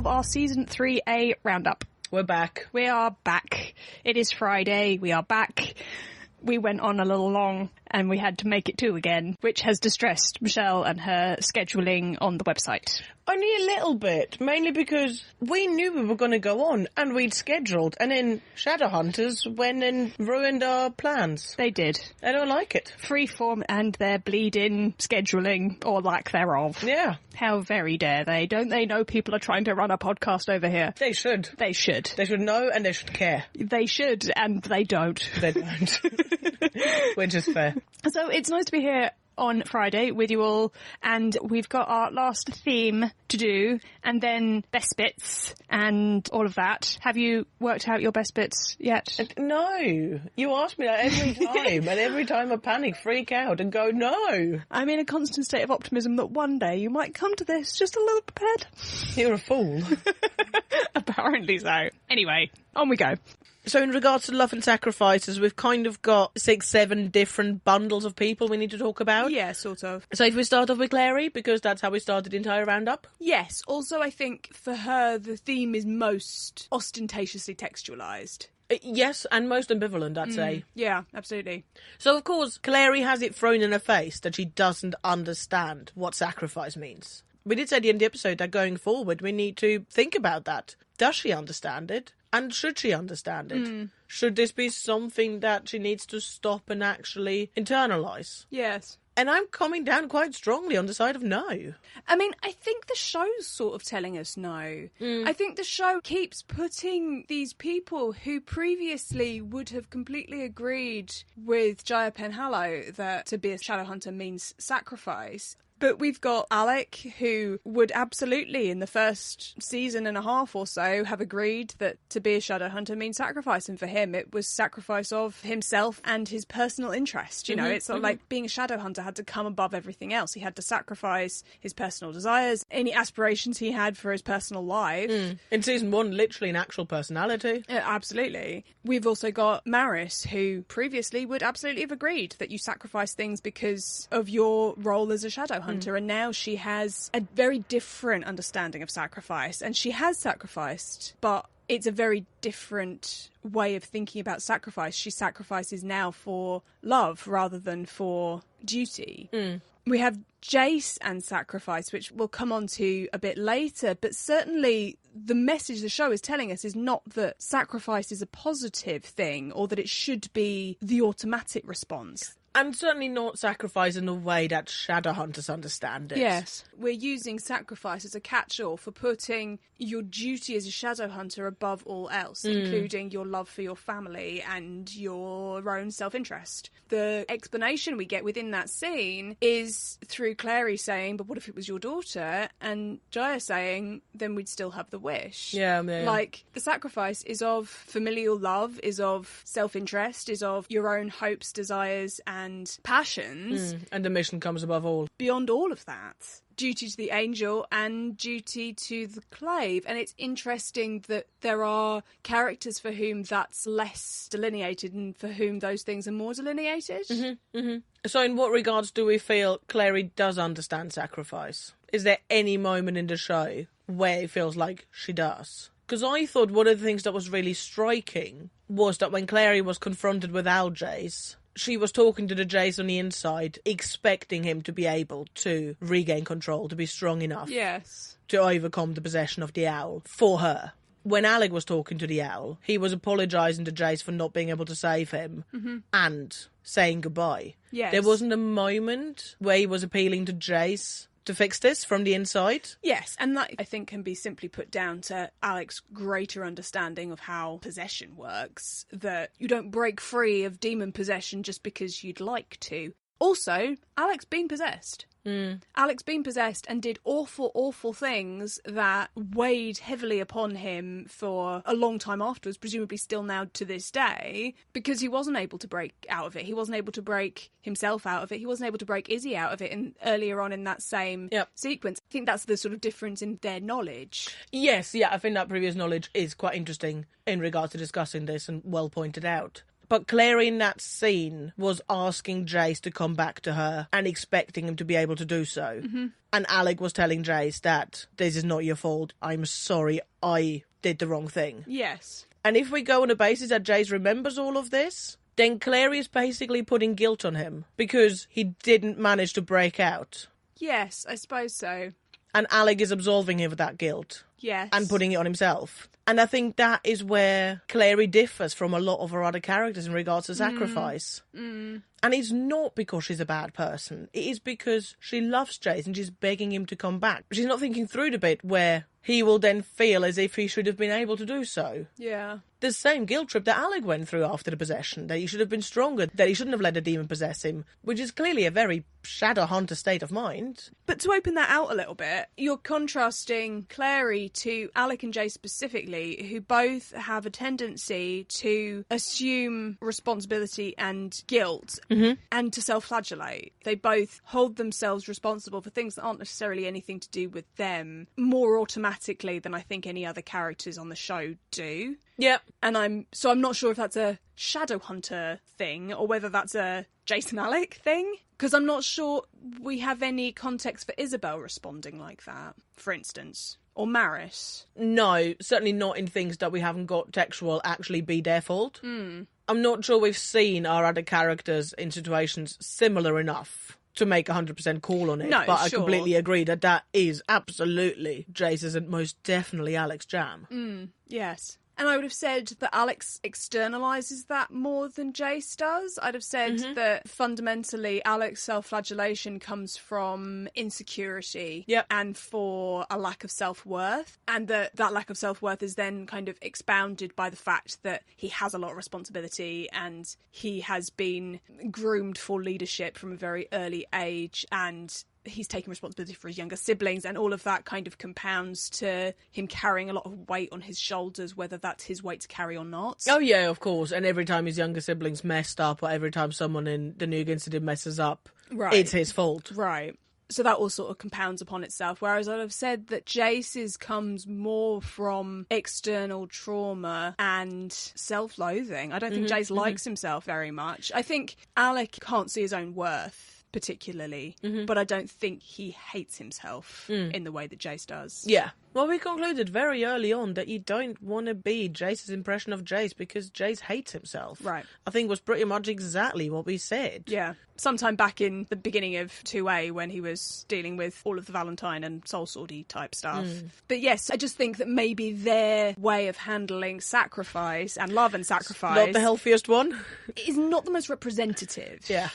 of our Season 3a Roundup. We're back. We are back. It is Friday. We are back. We went on a little long and we had to make it 2 again, which has distressed Michelle and her scheduling on the website. Only a little bit, mainly because we knew we were going to go on and we'd scheduled, and then Shadowhunters went and ruined our plans. They did. I don't like it. Freeform and their bleeding scheduling, or lack thereof. Yeah. How very dare they? Don't they know people are trying to run a podcast over here? They should. They should. They should know and they should care. They should, and they don't. They don't. Which is fair. So it's nice to be here on Friday with you all, and we've got our last theme to do, and then best bits and all of that. Have you worked out your best bits yet? No. You ask me that every time, and every time I panic, freak out, and go, no. I'm in a constant state of optimism that one day you might come to this just a little prepared. You're a fool. Apparently so. Anyway, on we go. So in regards to love and sacrifices, we've kind of got 6-7 different bundles of people we need to talk about. Yeah, sort of. So if we start off with Clary, because that's how we started the entire roundup. Yes, also I think for her the theme is most ostentatiously textualised. Yes, and most ambivalent, I'd say. Yeah, absolutely. So, of course, Clary has it thrown in her face that she doesn't understand what sacrifice means. We did say at the end of the episode that going forward we need to think about that. Does she understand it? And should she understand it? Should this be something that she needs to stop and actually internalise? Yes. And I'm coming down quite strongly on the side of no. I mean, I think the show's sort of telling us no. I think the show keeps putting these people who previously would have completely agreed with Jaya Penhallow that to be a Shadowhunter means sacrifice. But we've got Alec, who would absolutely, in the first season and a half or so, have agreed that to be a Shadowhunter means sacrifice. And for him, it was sacrifice of himself and his personal interest. You know, it's sort of like being a Shadowhunter had to come above everything else. He had to sacrifice his personal desires, any aspirations he had for his personal life. In season 1, literally an actual personality. Yeah, absolutely. We've also got Maris, who previously would absolutely have agreed that you sacrifice things because of your role as a Shadowhunter. And now she has a very different understanding of sacrifice, and she has sacrificed, but it's a very different way of thinking about sacrifice. She sacrifices now for love rather than for duty. We have Jace and sacrifice, which we'll come on to a bit later, but certainly the message the show is telling us is not that sacrifice is a positive thing or that it should be the automatic response. And certainly not sacrifice in the way that Shadowhunters understand it. Yes. We're using sacrifice as a catch-all for putting your duty as a Shadowhunter above all else, including your love for your family and your own self-interest. The explanation we get within that scene is through Clary saying, but what if it was your daughter? And Jaya saying, then we'd still have the wish. Yeah. Like, the sacrifice is of familial love, is of self-interest, is of your own hopes, desires, and passions. And the mission comes above all. Beyond all of that, duty to the angel and duty to the clave. And it's interesting that there are characters for whom that's less delineated and for whom those things are more delineated. So in what regards do we feel Clary does understand sacrifice? Is there any moment in the show where it feels like she does? Because I thought one of the things that was really striking was that when Clary was confronted with Jace, she was talking to the Jace on the inside, expecting him to be able to regain control, to be strong enough to overcome the possession of the owl for her. When Alec was talking to the owl, he was apologising to Jace for not being able to save him and saying goodbye. Yes. There wasn't a moment where he was appealing to Jace to fix this from the inside. Yes, and that I think can be simply put down to Alec's greater understanding of how possession works, that you don't break free of demon possession just because you'd like to. Also, Alec's been possessed. Alec's been possessed and did awful, awful things that weighed heavily upon him for a long time afterwards, presumably still now to this day, because he wasn't able to break out of it. He wasn't able to break himself out of it. He wasn't able to break Izzy out of it earlier on in that same sequence. I think that's the sort of difference in their knowledge. Yes, I think that previous knowledge is quite interesting in regards to discussing this and well pointed out. But Clary in that scene was asking Jace to come back to her and expecting him to be able to do so. Mm-hmm. And Alec was telling Jace that this is not your fault. I'm sorry, I did the wrong thing. Yes. And if we go on a basis that Jace remembers all of this, then Clary is basically putting guilt on him because he didn't manage to break out. Yes, I suppose so. And Alec is absolving him of that guilt. Yes. And putting it on himself. And I think that is where Clary differs from a lot of her other characters in regards to sacrifice. And it's not because she's a bad person. It is because she loves Jace and she's begging him to come back. She's not thinking through the bit where he will then feel as if he should have been able to do so. Yeah. The same guilt trip that Alec went through after the possession, that he should have been stronger, that he shouldn't have let the demon possess him, which is clearly a very Shadowhunter state of mind. But to open that out a little bit, you're contrasting Clary to Alec and Jace specifically, who both have a tendency to assume responsibility and guilt and to self-flagellate. They both hold themselves responsible for things that aren't necessarily anything to do with them more automatically than I think any other characters on the show do. Yep. And I'm not sure if that's a Shadowhunter thing or whether that's a Jason Alec thing, because I'm not sure we have any context for Isabel responding like that, for instance, or Maris. No, certainly not in things that we haven't got textual actually be their fault. I'm not sure we've seen our other characters in situations similar enough to make 100% call on it. No, but I sure. completely agree that is absolutely Jace's and most definitely Alec's jam. Yes. And I would have said that Alex externalises that more than Jace does. I'd have said that fundamentally Alex's self-flagellation comes from insecurity and for a lack of self-worth. And that lack of self-worth is then kind of expounded by the fact that he has a lot of responsibility and he has been groomed for leadership from a very early age, and he's taking responsibility for his younger siblings, and all of that kind of compounds to him carrying a lot of weight on his shoulders, whether that's his weight to carry or not. Oh yeah, of course. And every time his younger siblings messed up, or every time someone in the Nuke incident messes up, it's his fault. Right. So that all sort of compounds upon itself, whereas I'd have said that Jace's comes more from external trauma and self-loathing. I don't think Jace likes himself very much. I think Alec can't see his own worth particularly, but I don't think he hates himself in the way that Jace does. Yeah. Well, we concluded very early on that you don't want to be Jace's impression of Jace because Jace hates himself. Right. I think was pretty much exactly what we said. Yeah. Sometime back in the beginning of 2A when he was dealing with all of the Valentine and Soul Swordy type stuff. But yes, I just think that maybe their way of handling sacrifice and love and sacrifice Not the healthiest one. is not the most representative. Yeah.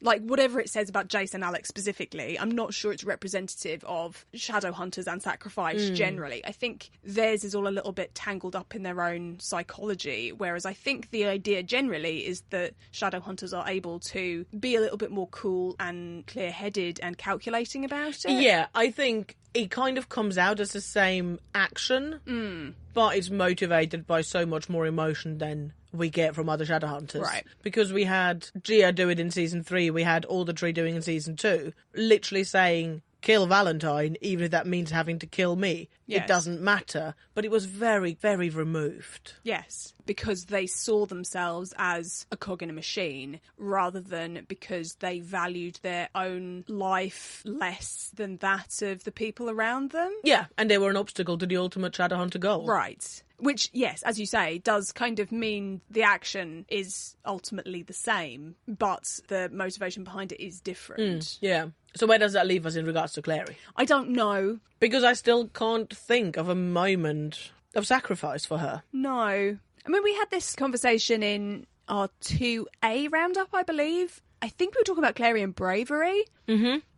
Like, whatever it says about Jace and Alex specifically, I'm not sure it's representative of Shadowhunters and sacrifice generally. I think theirs is all a little bit tangled up in their own psychology, whereas I think the idea generally is that Shadowhunters are able to be a little bit more cool and clear-headed and calculating about it. Yeah, I think it kind of comes out as the same action, but it's motivated by so much more emotion than we get from other Shadowhunters. Right. Because we had Gia do it in Season 3, we had Aldertree doing in Season 2, literally saying, kill Valentine, even if that means having to kill me. Yes. It doesn't matter. But it was very, very removed. Yes, because they saw themselves as a cog in a machine rather than because they valued their own life less than that of the people around them. Yeah, and they were an obstacle to the ultimate Shadowhunter goal. Right. Which, yes, as you say, does kind of mean the action is ultimately the same, but the motivation behind it is different. Yeah. So where does that leave us in regards to Clary? I don't know. Because I still can't think of a moment of sacrifice for her. No. I mean, we had this conversation in our 2A roundup, I believe. I think we were talking about Clary and bravery.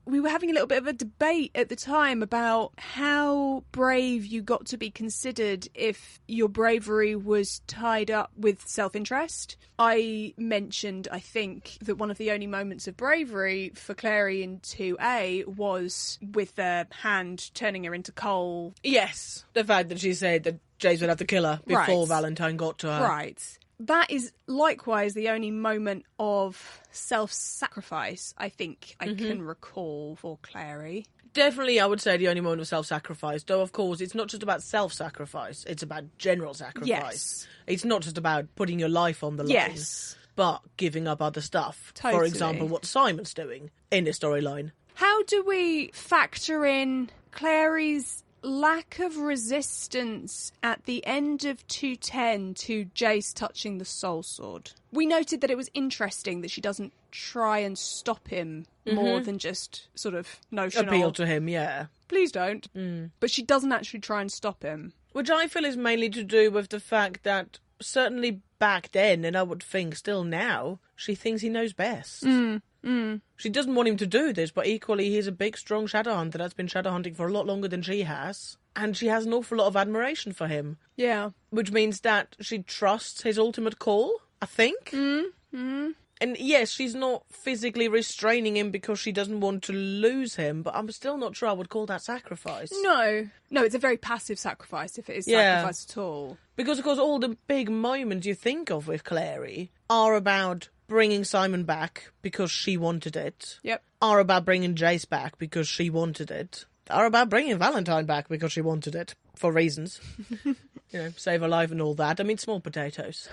We were having a little bit of a debate at the time about how brave you got to be considered if your bravery was tied up with self-interest. I mentioned, I think, that one of the only moments of bravery for Clary in 2A was with the hand turning her into coal. Yes, the fact that she said that Jace would have to kill her before Valentine got to her. Right. That is likewise the only moment of self-sacrifice I think I can recall for Clary. Definitely, I would say the only moment of self-sacrifice. Though, of course, it's not just about self-sacrifice. It's about general sacrifice. Yes. It's not just about putting your life on the line. Yes. But giving up other stuff. Totally. For example, what Simon's doing in this storyline. How do we factor in Clary's lack of resistance at the end of 210 to Jace touching the soul sword? We noted that it was interesting that she doesn't try and stop him more than just sort of notional. Appeal to him, yeah. Please don't. But she doesn't actually try and stop him. Which I feel is mainly to do with the fact that certainly back then, and I would think still now, she thinks he knows best. She doesn't want him to do this, but equally he's a big, strong shadow hunter that's been shadow hunting for a lot longer than she has. And she has an awful lot of admiration for him. Yeah. Which means that she trusts his ultimate call, I think. And yes, she's not physically restraining him because she doesn't want to lose him, but I'm still not sure I would call that sacrifice. No, it's a very passive sacrifice if it is sacrifice at all. Because, of course, all the big moments you think of with Clary are about bringing Simon back because she wanted it. Yep. Are about bringing Jace back because she wanted it. Are about bringing Valentine back because she wanted it, for reasons. Save her life and all that. I mean, small potatoes.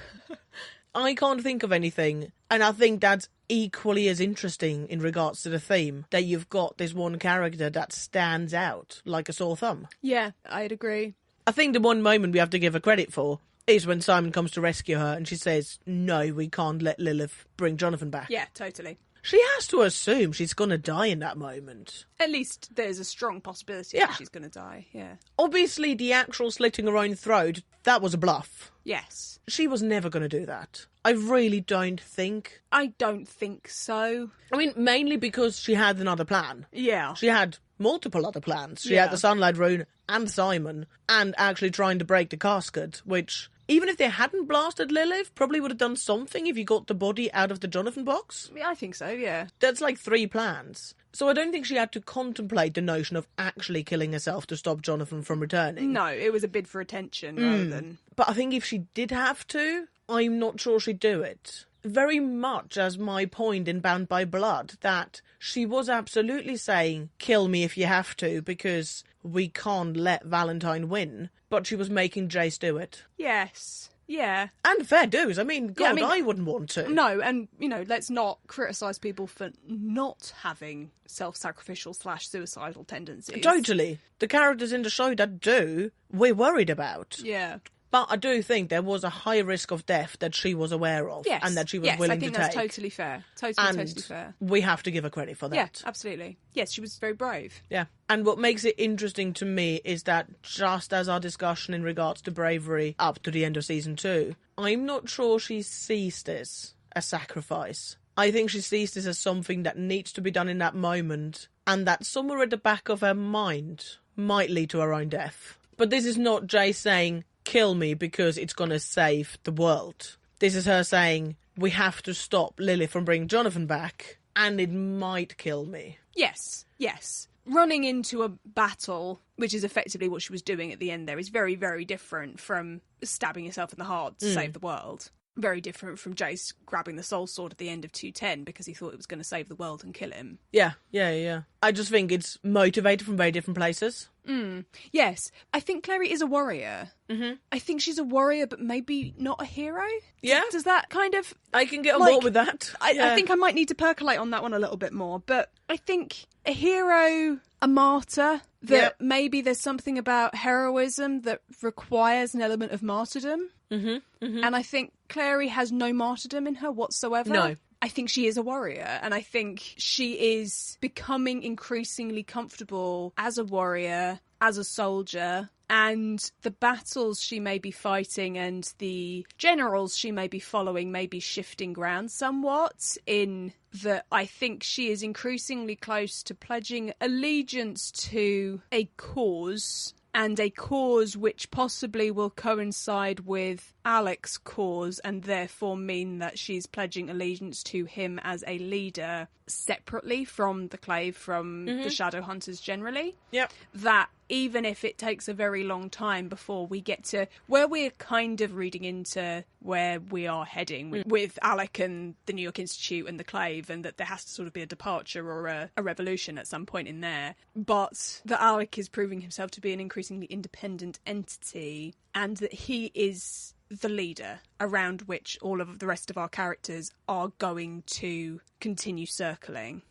I can't think of anything, and I think that's equally as interesting in regards to the theme, that you've got this one character that stands out like a sore thumb. Yeah, I'd agree. I think the one moment we have to give her credit for is when Simon comes to rescue her and she says, no, we can't let Lilith bring Jonathan back. Yeah, totally. She has to assume she's going to die in that moment. At least there's a strong possibility that she's going to die, yeah. Obviously, the actual slitting her own throat, that was a bluff. Yes. She was never going to do that. I really don't think. I don't think so. I mean, mainly because she had another plan. Yeah. She had multiple other plans. She had the Sunlight Rune and Simon, and actually trying to break the casket, which, even if they hadn't blasted Lilith, probably would have done something if you got the body out of the Jonathan box. Yeah, I think so, yeah. That's like 3 plans. So I don't think she had to contemplate the notion of actually killing herself to stop Jonathan from returning. No, it was a bid for attention rather than... But I think if she did have to, I'm not sure she'd do it. Very much as my point in Bound by Blood, that she was absolutely saying, kill me if you have to, because we can't let Valentine win, but she was making Jace do it. Yes. Yeah. And fair dues. I mean, God, I wouldn't want to. No, and, let's not criticise people for not having self-sacrificial / suicidal tendencies. Totally. The characters in the show that do, we're worried about. Yeah. But I do think there was a high risk of death that she was aware of, yes. and that she was willing to take. Yes, I think that's totally fair. Totally fair. We have to give her credit for that. Yeah, absolutely. Yes, she was very brave. Yeah. And what makes it interesting to me is that just as our discussion in regards to bravery up to the end of season 2, I'm not sure she sees this as sacrifice. I think she sees this as something that needs to be done in that moment, and that somewhere at the back of her mind might lead to her own death. But this is not Jay saying, kill me because it's going to save the world. This is her saying, we have to stop Lily from bringing Jonathan back, and it might kill me. Yes. Running into a battle, which is effectively what she was doing at the end there, is very, very different from stabbing yourself in the heart to save the world. Very different from Jace grabbing the soul sword at the end of 210 because he thought it was going to save the world and kill him. Yeah. I just think it's motivated from very different places. Yes. I think Clary is a warrior. Mm-hmm. I think she's a warrior, but maybe not a hero. Yeah. Does that kind of... I can get on board with that. I think I might need to percolate on that one a little bit more, but I think a hero, a martyr, that maybe there's something about heroism that requires an element of martyrdom. And I think Clary has no martyrdom in her whatsoever. No. I think she is a warrior, and I think she is becoming increasingly comfortable as a warrior, as a soldier, and the battles she may be fighting and the generals she may be following may be shifting ground somewhat, in that I think she is increasingly close to pledging allegiance to a cause, and a cause which possibly will coincide with Alec's cause and therefore mean that she's pledging allegiance to him as a leader separately from the Clave, from the Shadowhunters generally. Yep. That even if it takes a very long time before we get to where we're kind of reading into where we are heading with Alec and the New York Institute and the Clave, and that there has to sort of be a departure or a revolution at some point in there. But that Alec is proving himself to be an increasingly independent entity, and that he is the leader around which all of the rest of our characters are going to continue circling.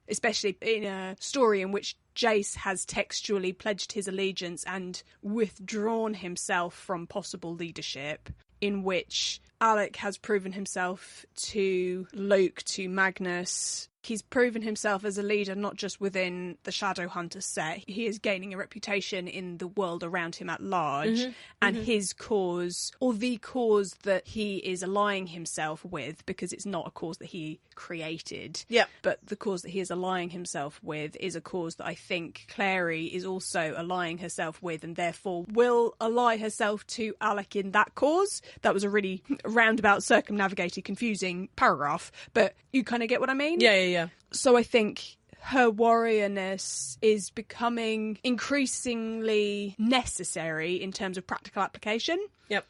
Especially in a story in which Jace has textually pledged his allegiance and withdrawn himself from possible leadership, in which Alec has proven himself to Luke, to Magnus. He's proven himself as a leader not just within the Shadowhunter set. He is gaining a reputation in the world around him at large. And his cause, or the cause that he is allying himself with, because it's not a cause that he created, but the cause that he is allying himself with is a cause that I think Clary is also allying herself with, and therefore will ally herself to Alec in that cause. That was a really roundabout, circumnavigated, confusing paragraph, but you kind of get what I mean? Yeah. So I think her warriorness is becoming increasingly necessary in terms of practical application.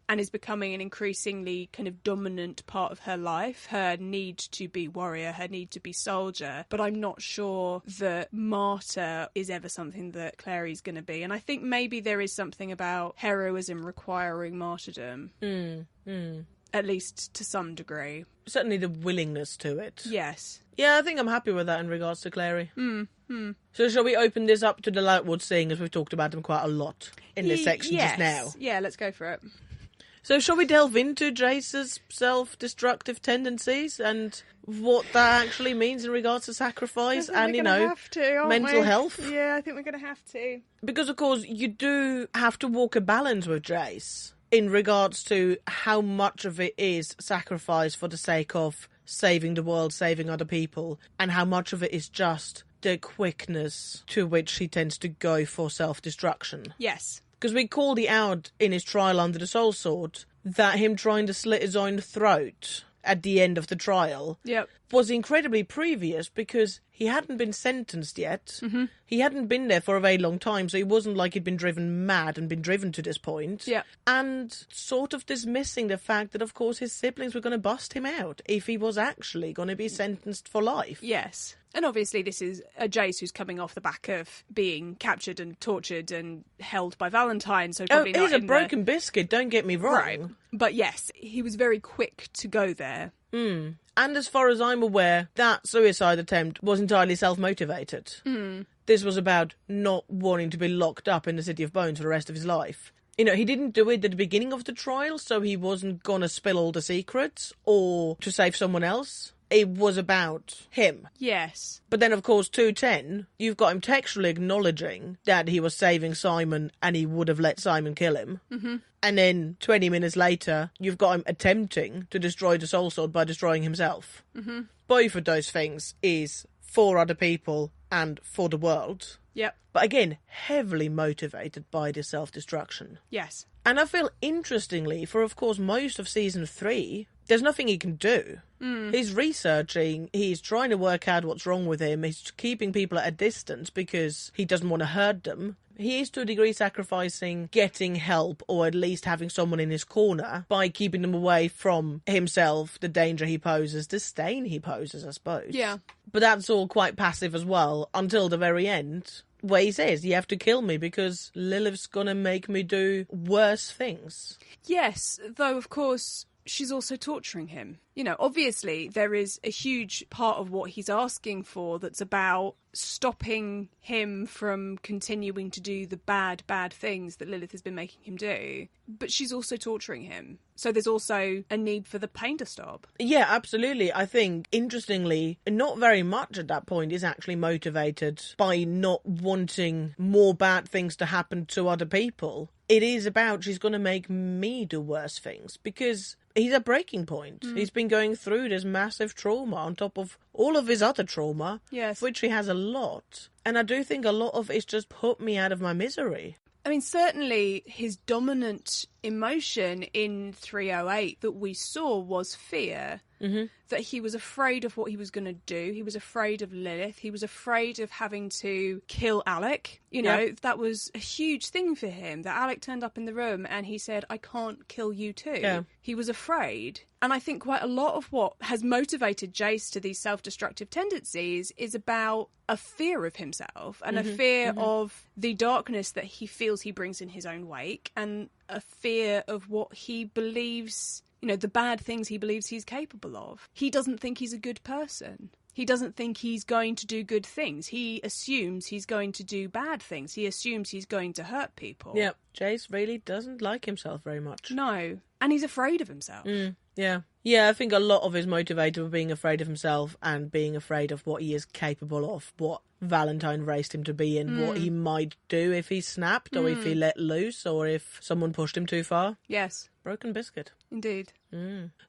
And is becoming an increasingly kind of dominant part of her life. Her need to be warrior, her need to be soldier. But I'm not sure that martyr is ever something that Clary's going to be. And I think maybe there is something about heroism requiring martyrdom. At least to some degree. Certainly the willingness to it. Yes. Yeah, I think I'm happy with that in regards to Clary. So shall we open this up to the Lightwood, seeing as we've talked about them quite a lot in this section just now? Yeah, let's go for it. So shall we delve into Jace's self-destructive tendencies and what that actually means in regards to sacrifice and, mental health? Yeah, I think we're going to have to. Because, of course, you do have to walk a balance with Jace in regards to how much of it is sacrifice for the sake of saving the world, saving other people, and how much of it is just the quickness to which he tends to go for self-destruction. Yes. Because we called it out in his trial under the Soul Sword that him trying to slit his own throat at the end of the trial was incredibly previous, because he hadn't been sentenced yet. He hadn't been there for a very long time, so he wasn't like he'd been driven mad and been driven to this point. And sort of dismissing the fact that, of course, his siblings were going to bust him out if he was actually going to be sentenced for life. Yes. And obviously this is a Jace who's coming off the back of being captured and tortured and held by Valentine, so probably not he's a broken biscuit, don't get me wrong. Right. But yes, he was very quick to go there. And as far as I'm aware, that suicide attempt was entirely self-motivated. This was about not wanting to be locked up in the City of Bones for the rest of his life. He didn't do it at the beginning of the trial, so he wasn't going to spill all the secrets or to save someone else. It was about him. Yes. But then, of course, 210, you've got him textually acknowledging that he was saving Simon and he would have let Simon kill him. And then 20 minutes later, you've got him attempting to destroy the Soul Sword by destroying himself. Both of those things is for other people and for the world. But again, heavily motivated by the self-destruction. Yes. And I feel, interestingly, for, of course, most of Season 3, there's nothing he can do. He's researching, he's trying to work out what's wrong with him, he's keeping people at a distance because he doesn't want to hurt them. He is to a degree sacrificing getting help, or at least having someone in his corner, by keeping them away from himself, the danger he poses, the stain he poses, I suppose. Yeah. But that's all quite passive as well, until the very end, where he says, you have to kill me because Lilith's gonna make me do worse things. Yes, though, of course, she's also torturing him. Obviously there is a huge part of what he's asking for that's about stopping him from continuing to do the bad things that Lilith has been making him do. But she's also torturing him. So there's also a need for the pain to stop. Yeah, absolutely. I think, interestingly, not very much at that point is actually motivated by not wanting more bad things to happen to other people. It is about, she's going to make me do worse things, because he's at breaking point. He's been going through this massive trauma on top of all of his other trauma, yes, which he has a lot. And I do think a lot of it's just put me out of my misery. I mean, certainly his dominant emotion in 308 that we saw was fear. That he was afraid of what he was going to do. He was afraid of Lilith. He was afraid of having to kill Alec. You know, that was a huge thing for him, that Alec turned up in the room and he said, I can't kill you too. Yeah. He was afraid. And I think quite a lot of what has motivated Jace to these self-destructive tendencies is about a fear of himself and a fear of the darkness that he feels he brings in his own wake, and a fear of what he believes, you know, the bad things he believes he's capable of. He doesn't think he's a good person. He doesn't think he's going to do good things. He assumes he's going to do bad things. He assumes he's going to hurt people. Yeah, Jace really doesn't like himself very much. No, and he's afraid of himself. Yeah. Yeah, I think a lot of his motivator was being afraid of himself and being afraid of what he is capable of, what Valentine raised him to be and what he might do if he snapped or if he let loose or if someone pushed him too far. Yes. Broken biscuit. Indeed.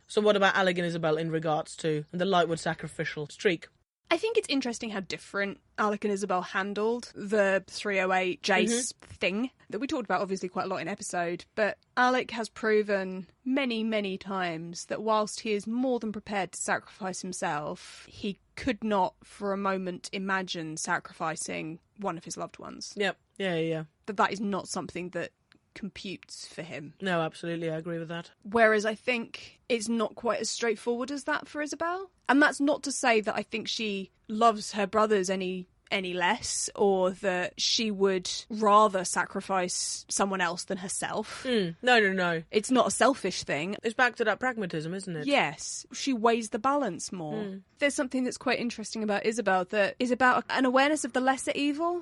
So what about Alec and Isabel in regards to the Lightwood sacrificial streak? I think it's interesting how different Alec and Isabel handled the 308 Jace thing that we talked about obviously quite a lot in episode, but Alec has proven many, many times that whilst he is more than prepared to sacrifice himself, he could not for a moment imagine sacrificing one of his loved ones. Yep. Yeah. That is not something that computes for him. No, absolutely, I agree with that. Whereas I think it's not quite as straightforward as that for Isabel. And that's not to say that I think she loves her brothers any less, or that she would rather sacrifice someone else than herself. No. It's not a selfish thing. It's back to that pragmatism, isn't it? Yes. She weighs the balance more. There's something that's quite interesting about Isabel that is about an awareness of the lesser evil.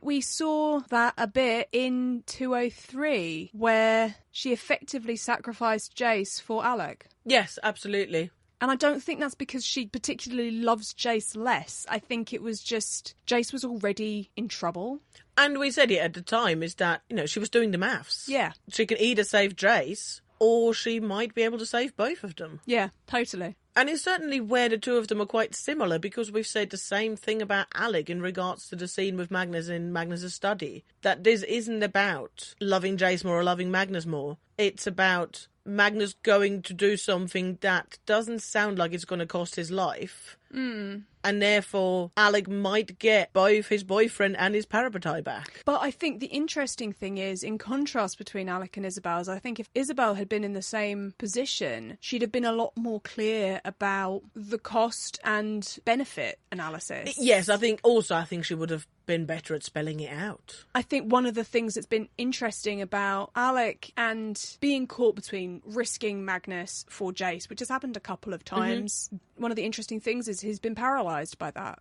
We saw that a bit in 203, where she effectively sacrificed Jace for Alec. Yes, absolutely. And I don't think that's because she particularly loves Jace less. I think it was just Jace was already in trouble. And we said it at the time, is that, you know, she was doing the maths. Yeah. She can either save Jace or she might be able to save both of them. Yeah, totally. And it's certainly where the two of them are quite similar, because we've said the same thing about Alec in regards to the scene with Magnus in Magnus' study. That this isn't about loving Jace more or loving Magnus more. It's about Magnus going to do something that doesn't sound like it's going to cost his life. And therefore, Alec might get both his boyfriend and his parabatai back. But I think the interesting thing is, in contrast between Alec and Isabel, is I think if Isabel had been in the same position, she'd have been a lot more clear about the cost and benefit analysis. Yes, I think she would have been better at spelling it out. I think one of the things that's been interesting about Alec and being caught between risking Magnus for Jace, which has happened a couple of times, one of the interesting things is he's been paralysed by that.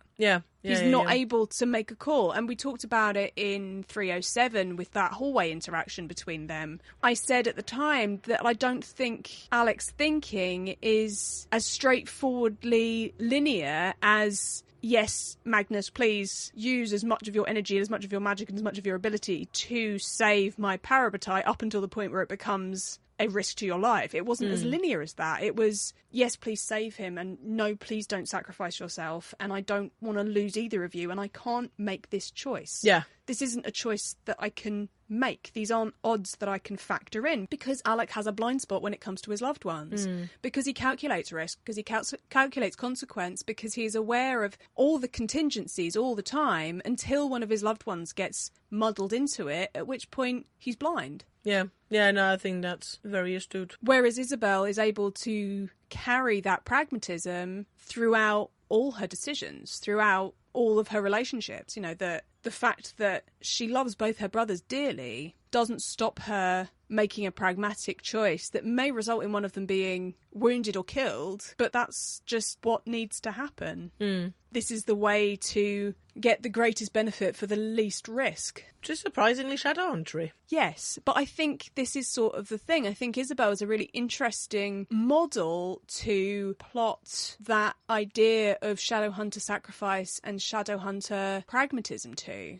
He's not able to make a call. And we talked about it in 307 with that hallway interaction between them. I said at the time that I don't think Alec's thinking is as straightforwardly linear as, yes, Magnus, please use as much of your energy, as much of your magic and as much of your ability to save my parabatai, up until the point where it becomes a risk to your life. It wasn't as linear as that. It was, yes, please save him, and no, please don't sacrifice yourself, and I don't want to lose either of you, and I can't make this choice. Yeah. This isn't a choice that I can make. These aren't odds that I can factor in, because Alec has a blind spot when it comes to his loved ones, because he calculates risk, because he calculates consequence, because he's aware of all the contingencies all the time until one of his loved ones gets muddled into it, at which point he's blind. Yeah, no, I think that's very astute. Whereas Isabel is able to carry that pragmatism throughout all her decisions, throughout all of her relationships. You know, the fact that she loves both her brothers dearly doesn't stop her making a pragmatic choice that may result in one of them being wounded or killed, but that's just what needs to happen. This is the way to get the greatest benefit for the least risk. Just surprisingly shadowhuntery. Yes, but I think this is sort of the thing. I think Isabel is a really interesting model to plot that idea of Shadowhunter sacrifice and Shadowhunter pragmatism to.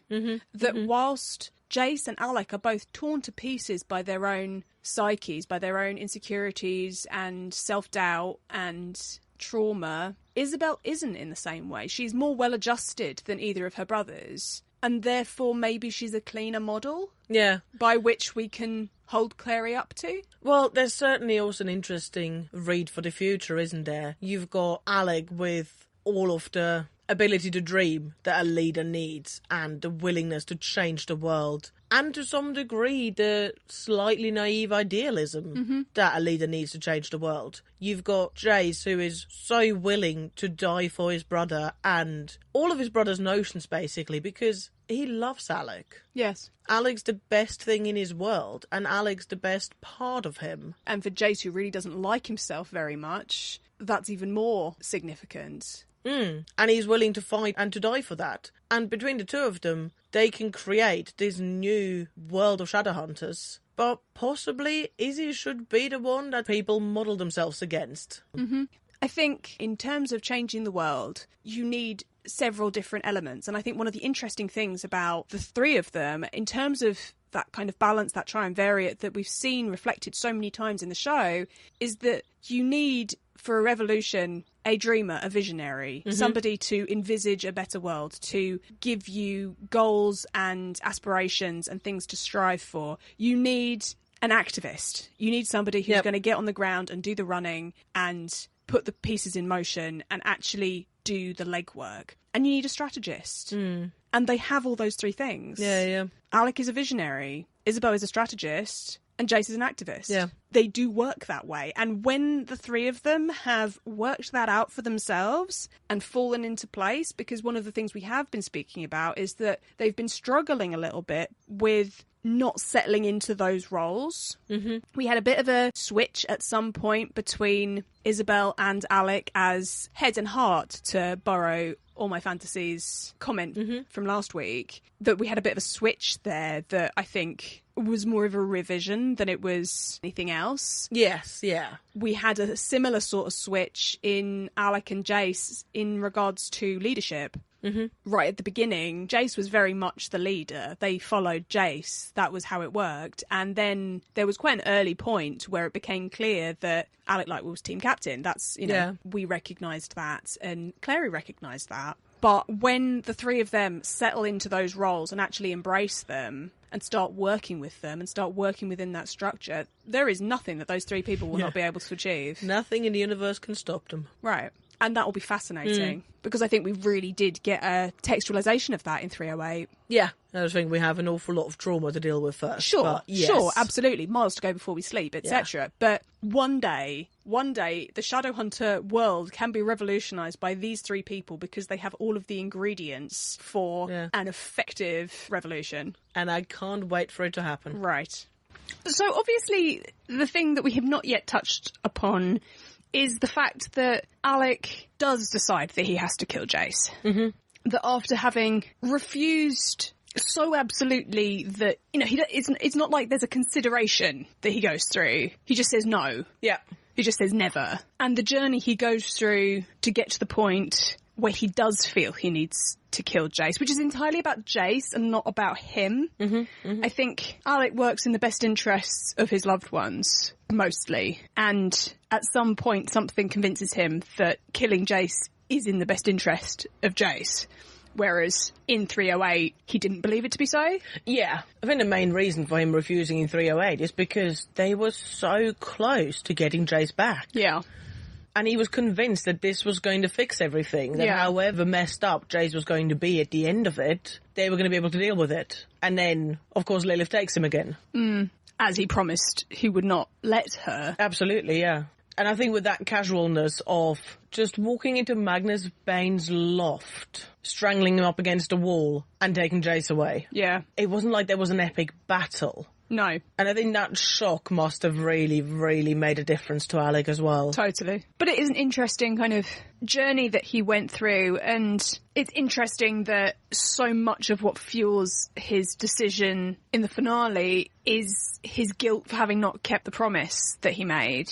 That whilst Jace and Alec are both torn to pieces by their own psyches, by their own insecurities and self-doubt and trauma, Isabel isn't in the same way. She's more well-adjusted than either of her brothers, And therefore maybe she's a cleaner model Yeah. by which we can hold Clary up to. Well, there's certainly also an interesting read for the future, isn't there? You've got Alec with all of the ability to dream that a leader needs and the willingness to change the world. And to some degree, the slightly naive idealism that a leader needs to change the world. You've got Jace, who is so willing to die for his brother and all of his brother's notions, basically, because he loves Alec. Yes. Alec's the best thing in his world, and Alec's the best part of him. And for Jace, who really doesn't like himself very much, that's even more significant. And he's willing to fight and to die for that. And between the two of them, they can create this new world of Shadowhunters. But possibly Izzy should be the one that people model themselves against. I think in terms of changing the world, you need several different elements. And I think one of the interesting things about the three of them, in terms of that kind of balance, that triumvirate that we've seen reflected so many times in the show, is that you need, for a revolution, a dreamer, a visionary, somebody to envisage a better world, to give you goals and aspirations and things to strive for. You need an activist. You need somebody who's going to get on the ground and do the running and put the pieces in motion and actually do the legwork. And you need a strategist. And they have all those three things. Yeah. Alec is a visionary, Isabel is a strategist, and Jace is an activist. Yeah. They do work that way. And when the three of them have worked that out for themselves and fallen into place, because one of the things we have been speaking about is that they've been struggling a little bit with not settling into those roles. We had a bit of a switch at some point between Isabel and Alec as head and heart, to borrow All My Fantasies comment from last week, that we had a bit of a switch there that I think was more of a revision than it was anything else. Yes, yeah. We had a similar sort of switch in Alec and Jace in regards to leadership. Right at the beginning, Jace was very much the leader. They followed Jace. That was how it worked. And then there was quite an early point where it became clear that Alec Lightwood was team captain. That's, we recognised that, and Clary recognised that. But when the three of them settle into those roles and actually embrace them and start working with them and start working within that structure, there is nothing that those three people will not be able to achieve. Nothing in the universe can stop them. Right. And that will be fascinating, because I think we really did get a textualisation of that in 308. Yeah, I just think we have an awful lot of trauma to deal with first. Sure, absolutely. Miles to go before we sleep, etc. But one day, the Shadowhunter world can be revolutionised by these three people, because they have all of the ingredients for an effective revolution. And I can't wait for it to happen. Right. So obviously, the thing that we have not yet touched upon is the fact that Alec does decide that he has to kill Jace. That after having refused so absolutely that, it's not like there's a consideration that he goes through. He just says no. Yeah. He just says never. And the journey he goes through to get to the point where he does feel he needs to kill Jace, which is entirely about Jace and not about him. I think Alec works in the best interests of his loved ones, mostly. And at some point, something convinces him that killing Jace is in the best interest of Jace. Whereas in 308, he didn't believe it to be so. Yeah. I think the main reason for him refusing in 308 is because they were so close to getting Jace back. Yeah. And he was convinced that this was going to fix everything, that however messed up Jace was going to be at the end of it, they were going to be able to deal with it. And then, of course, Lilith takes him again. As he promised he would not let her. Absolutely, yeah. And I think with that casualness of just walking into Magnus Bane's loft, strangling him up against a wall and taking Jace away. Yeah. It wasn't like there was an epic battle. No. And I think that shock must have really, really made a difference to Alec as well. Totally. But it is an interesting kind of journey that he went through, and it's interesting that so much of what fuels his decision in the finale is his guilt for having not kept the promise that he made.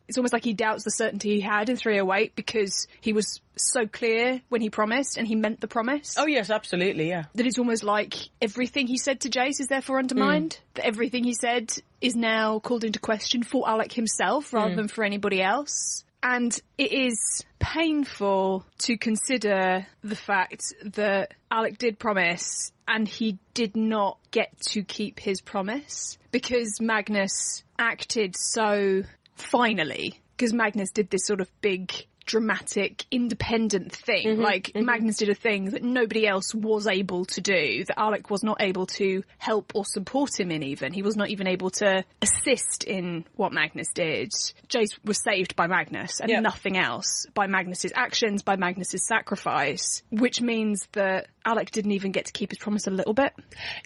It's almost like he doubts the certainty he had in 308 because he was so clear when he promised and he meant the promise. Oh, yes, absolutely, yeah. That it's almost like everything he said to Jace is therefore undermined. That everything he said is now called into question for Alec himself rather than for anybody else. And it is painful to consider the fact that Alec did promise and he did not get to keep his promise because Magnus acted so finally. Because Magnus did this sort of big, dramatic, independent thing. Magnus did a thing that nobody else was able to do, that Alec was not able to help or support him in even. He was not even able to assist in what Magnus did. Jace was saved by Magnus and nothing else. By Magnus's actions, by Magnus's sacrifice. Which means that Alec didn't even get to keep his promise a little bit.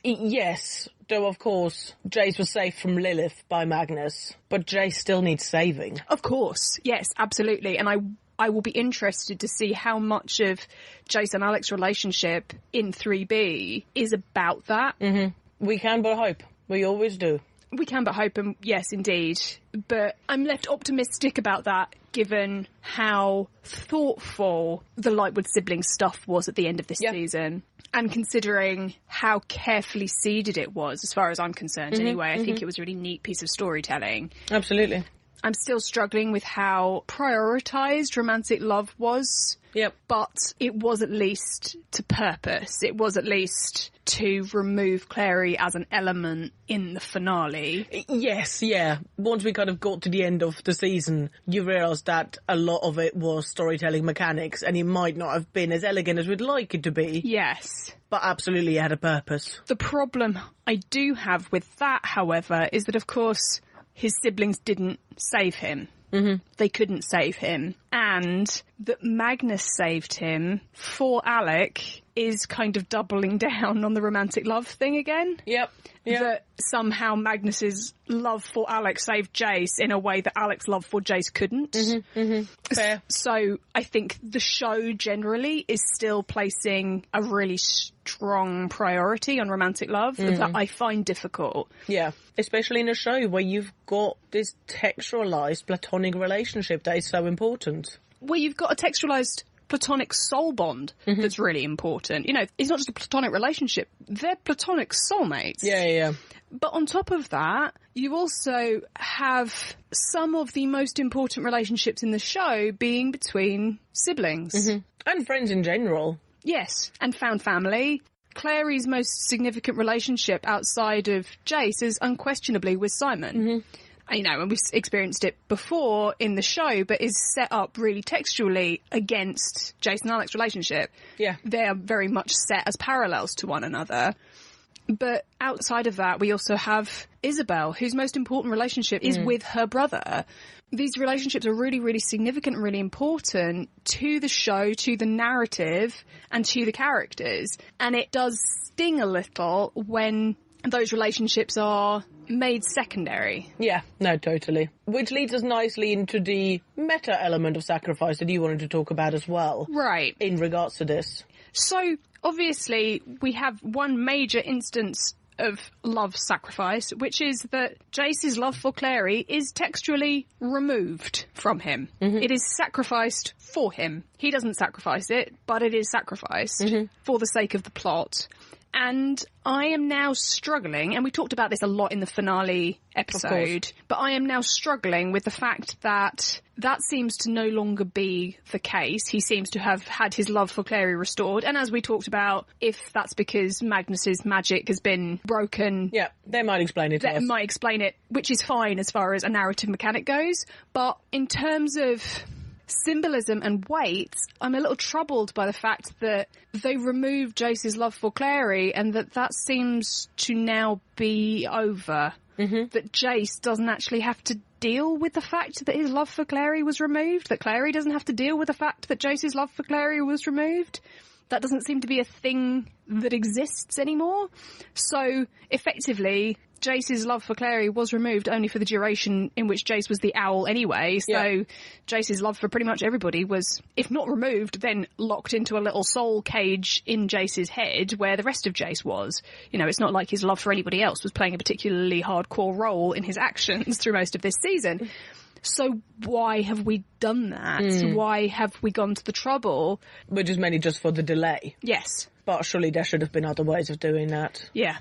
Yes. Though, of course, Jace was saved from Lilith by Magnus, but Jace still needs saving. Of course. Yes, absolutely. And I will be interested to see how much of Jace and Alec's relationship in 3B is about that. Mm-hmm. We can but hope. We always do. We can but hope, and yes, indeed. But I'm left optimistic about that, given how thoughtful the Lightwood siblings stuff was at the end of this season. And considering how carefully seeded it was, as far as I'm concerned anyway, I think it was a really neat piece of storytelling. Absolutely. I'm still struggling with how prioritised romantic love was. Yep. But it was at least to purpose. It was at least to remove Clary as an element in the finale. Yes, yeah. Once we kind of got to the end of the season, you realised that a lot of it was storytelling mechanics, and it might not have been as elegant as we'd like it to be. Yes. But absolutely it had a purpose. The problem I do have with that, however, is that, of course, his siblings didn't save him. Mm-hmm. They couldn't save him. And that Magnus saved him for Alec is kind of doubling down on the romantic love thing again. Yep. That somehow Magnus's love for Alec saved Jace in a way that Alec's love for Jace couldn't. Mm-hmm, mm-hmm. Fair. So I think the show generally is still placing a really strong priority on romantic love that I find difficult. Yeah, especially in a show where you've got this textualised platonic relationship that is so important. Where you've got a textualised platonic soul bond that's really important. You know, it's not just a platonic relationship, they're platonic soulmates. Yeah. But on top of that, you also have some of the most important relationships in the show being between siblings. Mm-hmm. And friends in general. Yes, and found family. Clary's most significant relationship outside of Jace is unquestionably with Simon. Mm-hmm. You know, and we've experienced it before in the show, but is set up really textually against Jace and Alec's relationship. Yeah. They are very much set as parallels to one another. But outside of that, we also have Isabel, whose most important relationship is with her brother. These relationships are really, really significant and really important to the show, to the narrative, and to the characters. And it does sting a little when those relationships are made secondary. Yeah, no, totally. Which leads us nicely into the meta element of sacrifice that you wanted to talk about as well. Right. In regards to this. So, obviously, we have one major instance of love sacrifice, which is that Jace's love for Clary is textually removed from him. Mm-hmm. It is sacrificed for him. He doesn't sacrifice it, but it is sacrificed for the sake of the plot. And I am now struggling, and we talked about this a lot in the finale episode, but I am now struggling with the fact that that seems to no longer be the case. He seems to have had his love for Clary restored, and as we talked about, if that's because Magnus's magic has been broken... Yeah, they might explain it to us. They might explain it, which is fine as far as a narrative mechanic goes, but in terms of symbolism and weight, I'm a little troubled by the fact that they removed Jace's love for Clary and that seems to now be over. Mm-hmm. That Jace doesn't actually have to deal with the fact that his love for Clary was removed, that Clary doesn't have to deal with the fact that Jace's love for Clary was removed. That doesn't seem to be a thing that exists anymore. So, effectively, Jace's love for Clary was removed only for the duration in which Jace was the owl anyway. So Jace's love for pretty much everybody was, if not removed, then locked into a little soul cage in Jace's head where the rest of Jace was. You know, it's not like his love for anybody else was playing a particularly hardcore role in his actions through most of this season. So why have we done that? Why have we gone to the trouble? Which is mainly just for the delay. Yes. But surely there should have been other ways of doing that. Yeah.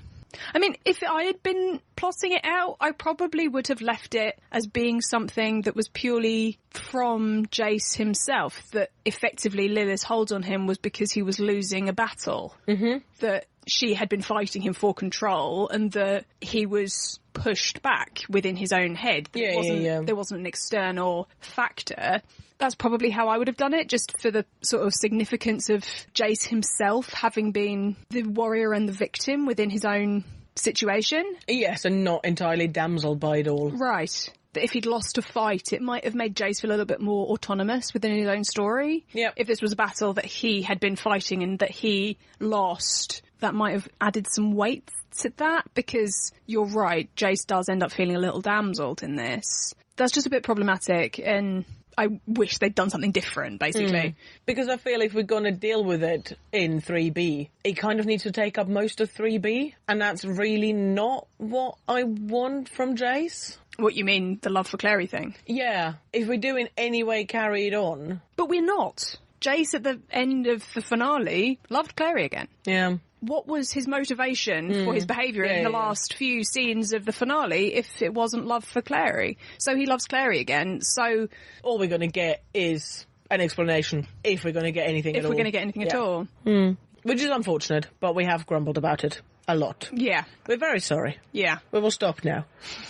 I mean, if I had been plotting it out, I probably would have left it as being something that was purely from Jace himself, that effectively Lilith's hold on him was because he was losing a battle. Mm-hmm. That she had been fighting him for control and that he was pushed back within his own head. There wasn't an external factor. That's probably how I would have done it, just for the sort of significance of Jace himself having been the warrior and the victim within his own situation. Yes, and not entirely damseled by it all. Right. That if he'd lost a fight, it might have made Jace feel a little bit more autonomous within his own story. Yep. If this was a battle that he had been fighting and that he lost, that might have added some weight to that, because you're right, Jace does end up feeling a little damseled in this. That's just a bit problematic, and I wish they'd done something different, basically. Because I feel if we're going to deal with it in 3B, it kind of needs to take up most of 3B, and that's really not what I want from Jace. What, you mean the love for Clary thing? Yeah. If we do in any way carry it on. But we're not. Jace, at the end of the finale, loved Clary again. Yeah. What was his motivation for his behaviour in the last few scenes of the finale if it wasn't love for Clary? So he loves Clary again, so... All we're going to get is an explanation, if we're going to get anything at all. If we're going to get anything at all. Which is unfortunate, but we have grumbled about it a lot. Yeah. We're very sorry. Yeah. We will stop now.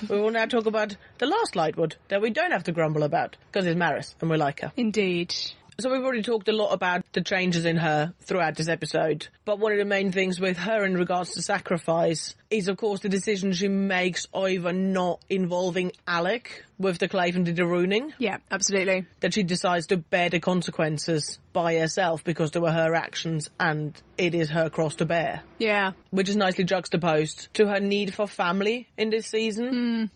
We will now talk about the last Lightwood that we don't have to grumble about, because it's Maris, and we like her. Indeed. So we've already talked a lot about the changes in her throughout this episode, but one of the main things with her in regards to sacrifice is, of course, the decision she makes over not involving Alec with the Clave to the ruining. Yeah, absolutely. That she decides to bear the consequences by herself because they were her actions and it is her cross to bear. Yeah. Which is nicely juxtaposed to her need for family in this season.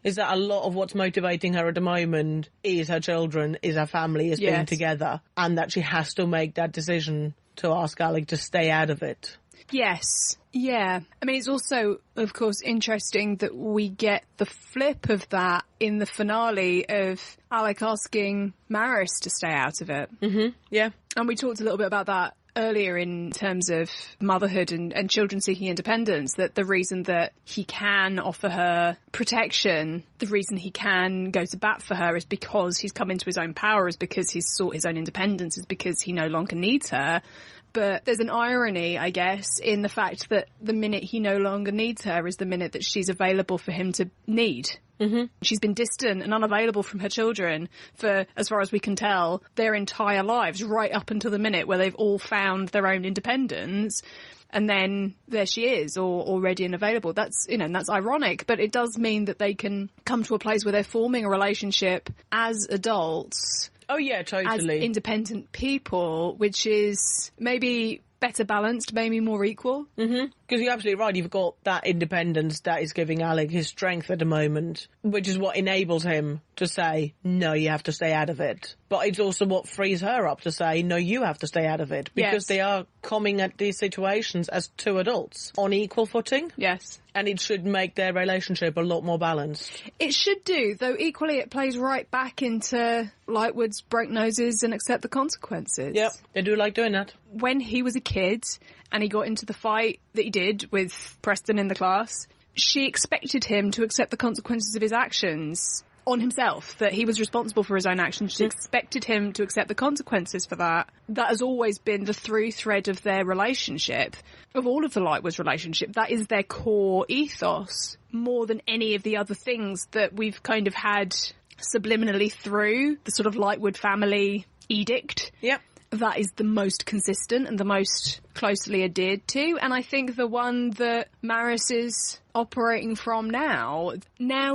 Is that a lot of what's motivating her at the moment is her children, is her family, is being together, and that she has to make that decision to ask Alec to stay out of it. Yes. Yeah. I mean, it's also, of course, interesting that we get the flip of that in the finale of Alec asking Maris to stay out of it. Yeah. And we talked a little bit about that earlier in terms of motherhood and children seeking independence, that the reason that he can offer her protection, the reason he can go to bat for her is because he's come into his own power, is because he's sought his own independence, is because he no longer needs her. But there's an irony, I guess, in the fact that the minute he no longer needs her is the minute that she's available for him to need. She's been distant and unavailable from her children for, as far as we can tell, their entire lives, right up until the minute where they've all found their own independence. And then there she is, or already unavailable. That's, and that's ironic, but it does mean that they can come to a place where they're forming a relationship as adults. Oh, yeah, totally. As independent people, which is maybe better balanced, maybe more equal. Because you're absolutely right. You've got that independence that is giving Alec his strength at the moment, which is what enables him to say, no, you have to stay out of it. But it's also what frees her up to say, no, you have to stay out of it. Because they are coming at these situations as two adults on equal footing. Yes. And it should make their relationship a lot more balanced. It should do, though equally it plays right back into Lightwood's break noses and accept the consequences. Yep, they do like doing that. When he was a kid and he got into the fight that he did with Preston in the class, she expected him to accept the consequences of his actions on himself, that he was responsible for his own actions. She expected him to accept the consequences for that. That has always been the through thread of their relationship, of all of the Lightwood's relationship. That is their core ethos, more than any of the other things that we've kind of had subliminally through the sort of Lightwood family edict. Yep. That is the most consistent and the most closely adhered to. And I think the one that Maris is operating from now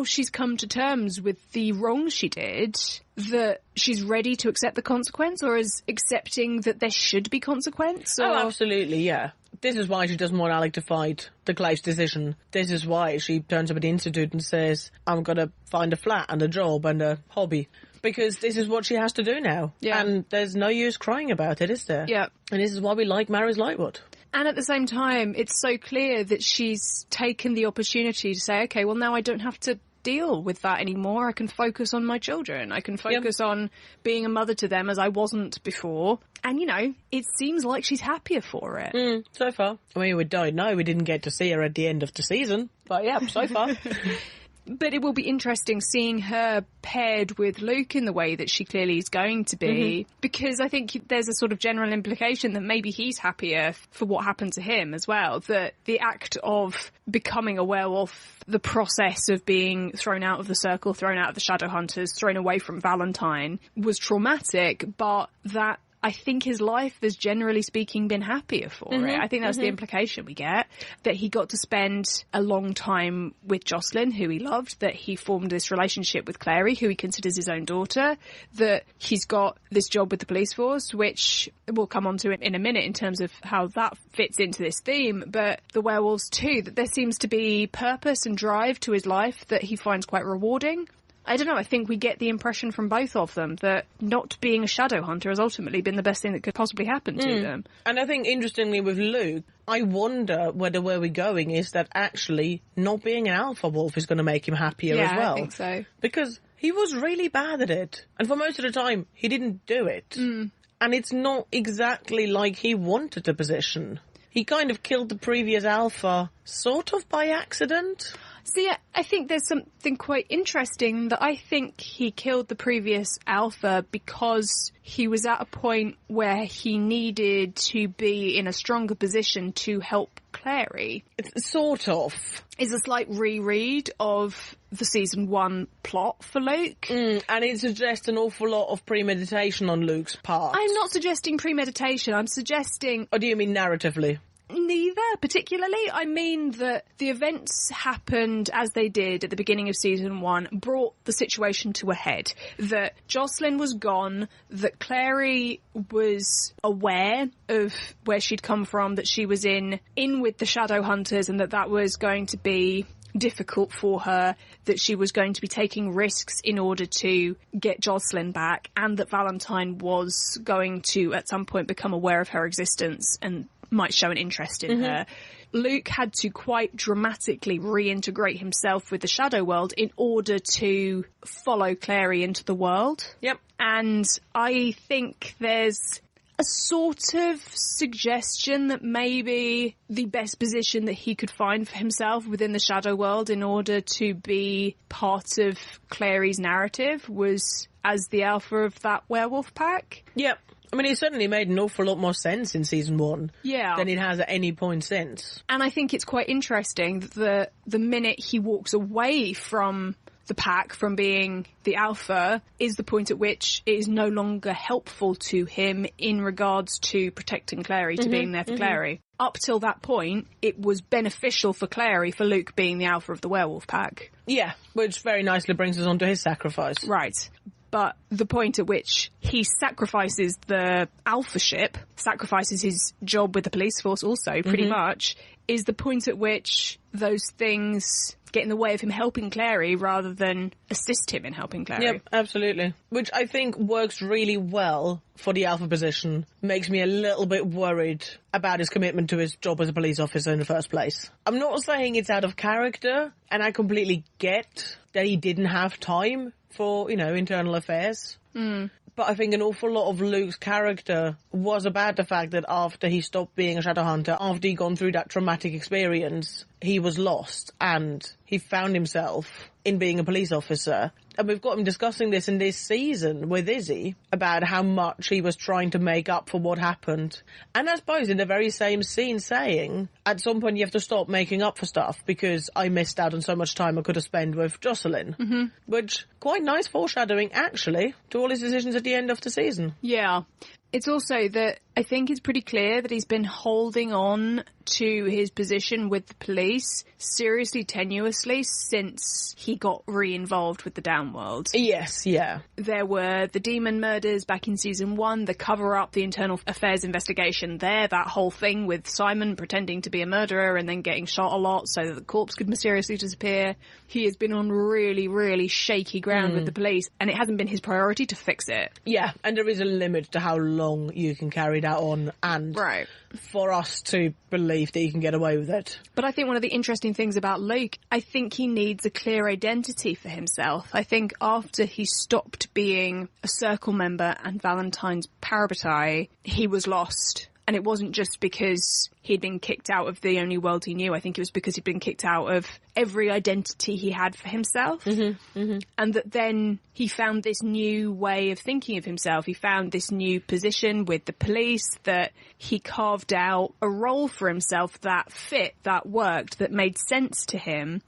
she's come to terms with the wrong she did, that she's ready to accept the consequence, or is accepting that there should be consequence. Or... Oh, absolutely, yeah. This is why she doesn't want Alec to fight the Clave's decision. This is why she turns up at the Institute and says, I'm going to find a flat and a job and a hobby. Because this is what she has to do now. Yeah. And there's no use crying about it, is there? Yeah. And this is why we like Maris Lightwood. And at the same time, it's so clear that she's taken the opportunity to say, okay, well, now I don't have to deal with that anymore. I can focus on my children. I can focus on being a mother to them as I wasn't before. And, it seems like she's happier for it. So far. I mean, we don't know. We didn't get to see her at the end of the season. But yeah, so far. But it will be interesting seeing her paired with Luke in the way that she clearly is going to be, because I think there's a sort of general implication that maybe he's happier for what happened to him as well, that the act of becoming a werewolf, the process of being thrown out of the circle, thrown out of the Shadowhunters, thrown away from Valentine was traumatic, but that I think his life has, generally speaking, been happier for it. I think that's the implication we get, that he got to spend a long time with Jocelyn, who he loved, that he formed this relationship with Clary, who he considers his own daughter, that he's got this job with the police force, which we'll come on to in a minute in terms of how that fits into this theme, but the werewolves too, that there seems to be purpose and drive to his life that he finds quite rewarding. I don't know, I think we get the impression from both of them that not being a shadow hunter has ultimately been the best thing that could possibly happen to them. And I think, interestingly, with Luke, I wonder whether where we're going is that actually not being an alpha wolf is going to make him happier as well. Yeah, I think so. Because he was really bad at it. And for most of the time, he didn't do it. And it's not exactly like he wanted the position. He kind of killed the previous alpha sort of by accident. See, I think there's something quite interesting that I think he killed the previous alpha because he was at a point where he needed to be in a stronger position to help Clary. It's sort of. It's a slight reread of the season 1 plot for Luke. And it suggests an awful lot of premeditation on Luke's part. I'm not suggesting premeditation, I'm suggesting... Or do you mean narratively? Neither, particularly. I mean that the events happened as they did at the beginning of season 1, brought the situation to a head. That Jocelyn was gone, that Clary was aware of where she'd come from, that she was in with the Shadowhunters, and that was going to be difficult for her, that she was going to be taking risks in order to get Jocelyn back, and that Valentine was going to at some point become aware of her existence and might show an interest in her. Luke had to quite dramatically reintegrate himself with the shadow world in order to follow Clary into the world. Yep. And I think there's a sort of suggestion that maybe the best position that he could find for himself within the shadow world in order to be part of Clary's narrative was as the alpha of that werewolf pack. Yep. I mean, it certainly made an awful lot more sense in season 1 than it has at any point since. And I think it's quite interesting that the minute he walks away from the pack, from being the alpha, is the point at which it is no longer helpful to him in regards to protecting Clary, to being there for Clary. Up till that point, it was beneficial for Clary for Luke being the alpha of the werewolf pack. Yeah, which very nicely brings us on to his sacrifice. Right. But the point at which he sacrifices the alpha ship, sacrifices his job with the police force also, pretty much, is the point at which those things get in the way of him helping Clary rather than assist him in helping Clary. Yep, absolutely. Which I think works really well for the alpha position. Makes me a little bit worried about his commitment to his job as a police officer in the first place. I'm not saying it's out of character, and I completely get that he didn't have time for, internal affairs. But I think an awful lot of Luke's character was about the fact that after he stopped being a Shadowhunter, after he'd gone through that traumatic experience, he was lost and he found himself in being a police officer. And we've got him discussing this in this season with Izzy about how much he was trying to make up for what happened. And I suppose in the very same scene saying, at some point you have to stop making up for stuff because I missed out on so much time I could have spent with Jocelyn. Which, quite nice foreshadowing, actually, to all his decisions at the end of the season. Yeah. It's also that I think it's pretty clear that he's been holding on to his position with the police seriously tenuously since he got re-involved with the Downworld. Yes, yeah. There were the demon murders back in season 1, the cover-up, the internal affairs investigation there, that whole thing with Simon pretending to be a murderer and then getting shot a lot so that the corpse could mysteriously disappear. He has been on really, really shaky ground with the police, and it hasn't been his priority to fix it. Yeah, and there is a limit to how long you can carry that on, and for us to believe that he can get away with it. But I think one of the interesting things about Luke, I think he needs a clear identity for himself. I think after he stopped being a Circle member and Valentine's parabatai, he was lost. And it wasn't just because he'd been kicked out of the only world he knew. I think it was because he'd been kicked out of every identity he had for himself. And that then he found this new way of thinking of himself. He found this new position with the police, that he carved out a role for himself that fit, that worked, that made sense to him.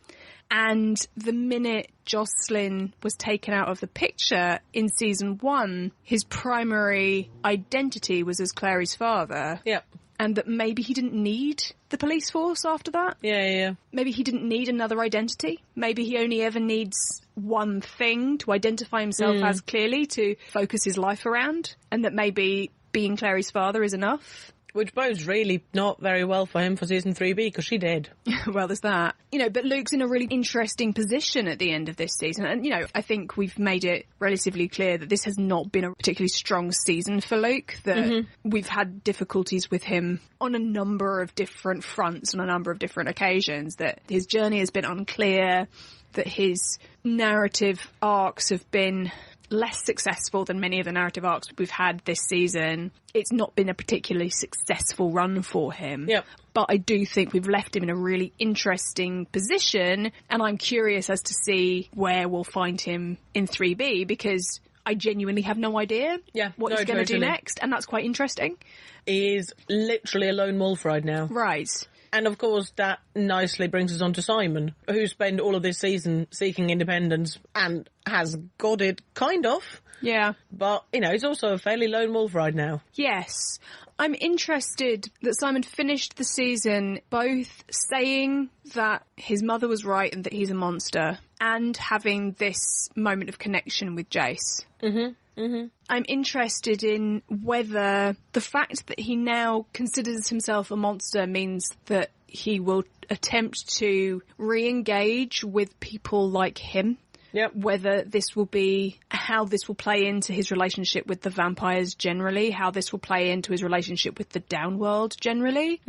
And the minute Jocelyn was taken out of the picture in season 1, his primary identity was as Clary's father. Yep. And that maybe he didn't need the police force after that. Yeah. Maybe he didn't need another identity. Maybe he only ever needs one thing to identify himself as clearly, to focus his life around. And that maybe being Clary's father is enough. Which bodes really not very well for him for Season 3b, because she did. Well, there's that. But Luke's in a really interesting position at the end of this season. And, I think we've made it relatively clear that this has not been a particularly strong season for Luke, that we've had difficulties with him on a number of different fronts, on a number of different occasions, that his journey has been unclear, that his narrative arcs have been less successful than many of the narrative arcs we've had this season. It's not been a particularly successful run for him. Yep. But I do think we've left him in a really interesting position, and I'm curious as to see where we'll find him in 3B, because I genuinely have no idea what he's going to do next, and that's quite interesting. He is literally a lone wolf right now. Right. And of course, that nicely brings us on to Simon, who spent all of this season seeking independence and has got it, kind of. Yeah. But, he's also a fairly lone wolf right now. Yes. I'm interested that Simon finished the season both saying that his mother was right and that he's a monster, and having this moment of connection with Jace. I'm interested in whether the fact that he now considers himself a monster means that he will attempt to re-engage with people like him. Yep. Whether this will be how this will play into his relationship with the vampires generally, how this will play into his relationship with the downworld generally.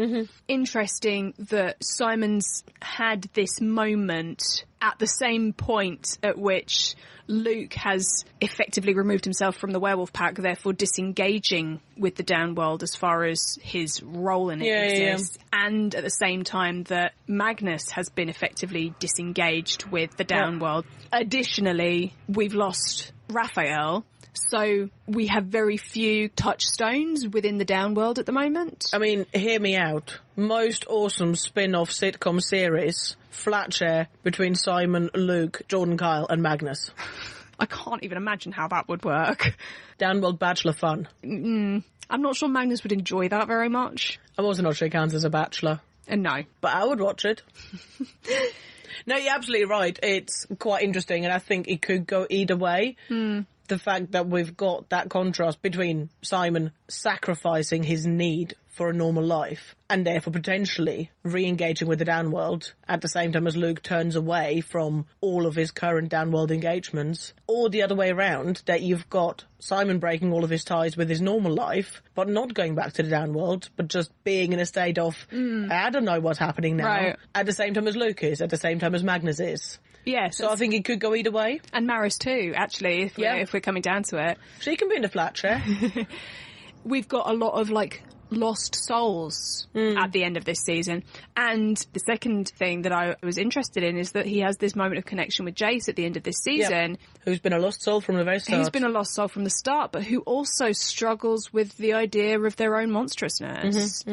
Interesting that Simon's had this moment at the same point at which Luke has effectively removed himself from the werewolf pack, therefore disengaging with the downworld as far as his role in it exists. And at the same time that Magnus has been effectively disengaged with the downworld. Additionally, we've lost Raphael, so we have very few touchstones within the downworld at the moment. I mean, hear me out. Most awesome spin-off sitcom series, flat share between Simon, Luke, Jordan Kyle and Magnus. I can't even imagine how that would work. Downworld bachelor fun. I'm not sure Magnus would enjoy that very much. I'm also not sure he counts as a bachelor. No. But I would watch it. No, you're absolutely right. It's quite interesting, and I think it could go either way. The fact that we've got that contrast between Simon sacrificing his need for a normal life and therefore potentially re-engaging with the downworld at the same time as Luke turns away from all of his current downworld engagements, or the other way around, that you've got Simon breaking all of his ties with his normal life but not going back to the downworld, but just being in a state of I don't know what's happening now, at the same time as Luke is, at the same time as Magnus is. Yes. So I think it could go either way. And Maris too, actually, if we're coming down to it. She can be in a flat chair. We've got a lot of lost souls at the end of this season. And the second thing that I was interested in is that he has this moment of connection with Jace at the end of this season. Yep. Who's been a lost soul from the very start. Who's been a lost soul from the start, but who also struggles with the idea of their own monstrousness.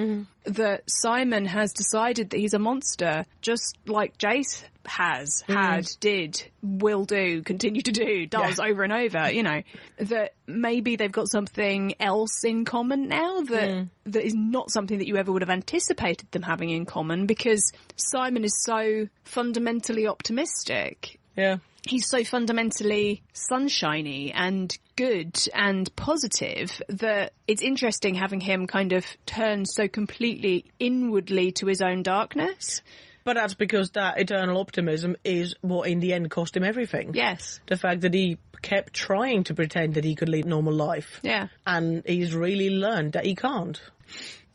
That Simon has decided that he's a monster, just like Jace has, will do, continue to do, does over and over, that maybe they've got something else in common now that is not something that you ever would have anticipated them having in common, because Simon is so fundamentally optimistic. Yeah. He's so fundamentally sunshiny and good and positive that it's interesting having him kind of turn so completely inwardly to his own darkness. But that's because that eternal optimism is what in the end cost him everything. Yes. The fact that he kept trying to pretend that he could lead a normal life. Yeah. And he's really learned that he can't.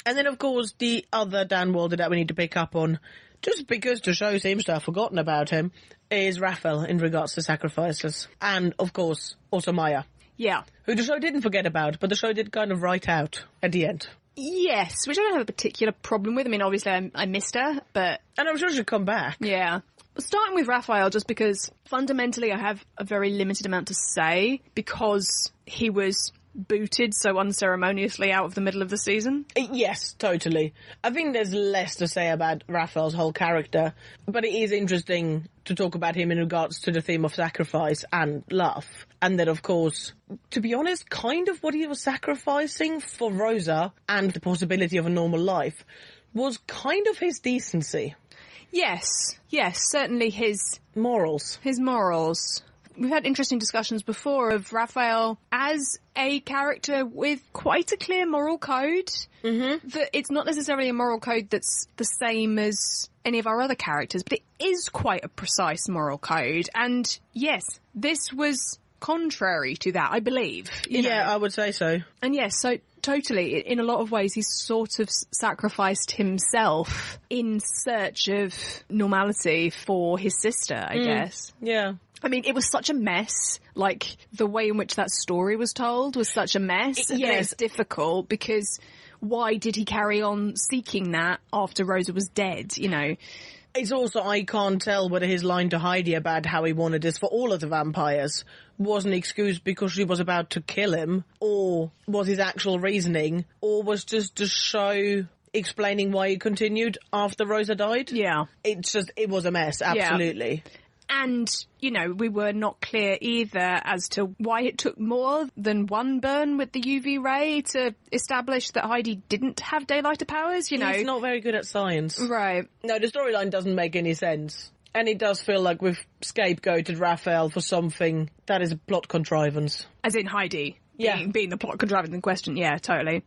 And then, of course, the other downworlder that we need to pick up on, just because the show seems to have forgotten about him, is Raphael in regards to sacrifices. And, of course, also Maya. Yeah. Who the show didn't forget about, but the show did kind of write out at the end. Yes, which I don't have a particular problem with. I mean, obviously I missed her, but... And I'm sure she'll come back. Yeah. Starting with Raphael, just because fundamentally I have a very limited amount to say, because he was booted so unceremoniously out of the middle of the season. Yes, totally. I think there's less to say about Raphael's whole character, but it is interesting to talk about him in regards to the theme of sacrifice and love. And then, of course, to be honest, kind of what he was sacrificing for Rosa and the possibility of a normal life was kind of his decency. Yes, certainly his morals. We've had interesting discussions before of Raphael as a character with quite a clear moral code. Mm-hmm. That it's not necessarily a moral code that's the same as any of our other characters, but it is quite a precise moral code. And yes, this was contrary to that, I believe. You know? I would say so. And yes, so totally, in a lot of ways, he's sort of sacrificed himself in search of normality for his sister, I guess. Yeah. I mean, it was such a mess. Like, the way in which that story was told was such a mess. Yes. It's difficult because why did he carry on seeking that after Rosa was dead, you know? It's also, I can't tell whether his line to Heidi about how he wanted this for all of the vampires was an excuse because she was about to kill him, or was his actual reasoning, or was just to show explaining why he continued after Rosa died. Yeah. It was a mess, absolutely. Yeah. And, you know, we were not clear either as to why it took more than one burn with the UV ray to establish that Heidi didn't have daylighter powers, you know. He's not very good at science. Right. No, the storyline doesn't make any sense. And it does feel like we've scapegoated Raphael for something that is a plot contrivance. As in Heidi. Yeah. Being the plot contrivance in question. Yeah, totally.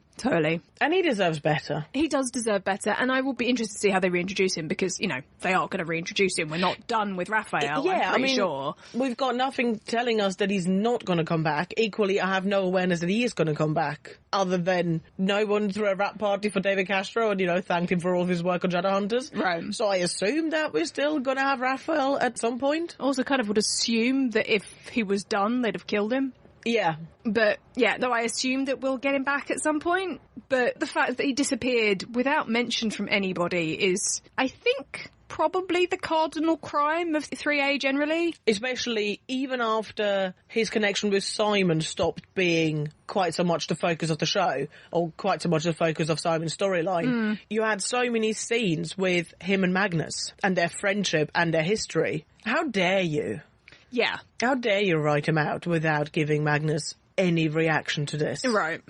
And he deserves better. He does deserve better, and I will be interested to see how they reintroduce him, because, you know, they are going to reintroduce him. We're not done with Raphael, I'm pretty sure. We've got nothing telling us that he's not going to come back. Equally, I have no awareness that he is going to come back, other than no one threw a rap party for David Castro and, you know, thanked him for all of his work on Shadowhunters. Right. So I assume that we're still going to have Raphael at some point. Also kind of would assume that if he was done, they'd have killed him. Yeah. But, yeah, though I assume that we'll get him back at some point. But the fact that he disappeared without mention from anybody is, I think, probably the cardinal crime of 3A generally. Especially even after his connection with Simon stopped being quite so much the focus of the show, or quite so much the focus of Simon's storyline. You had so many scenes with him and Magnus, and their friendship and their history. How dare you? Yeah. How dare you write him out without giving Magnus any reaction to this? Right.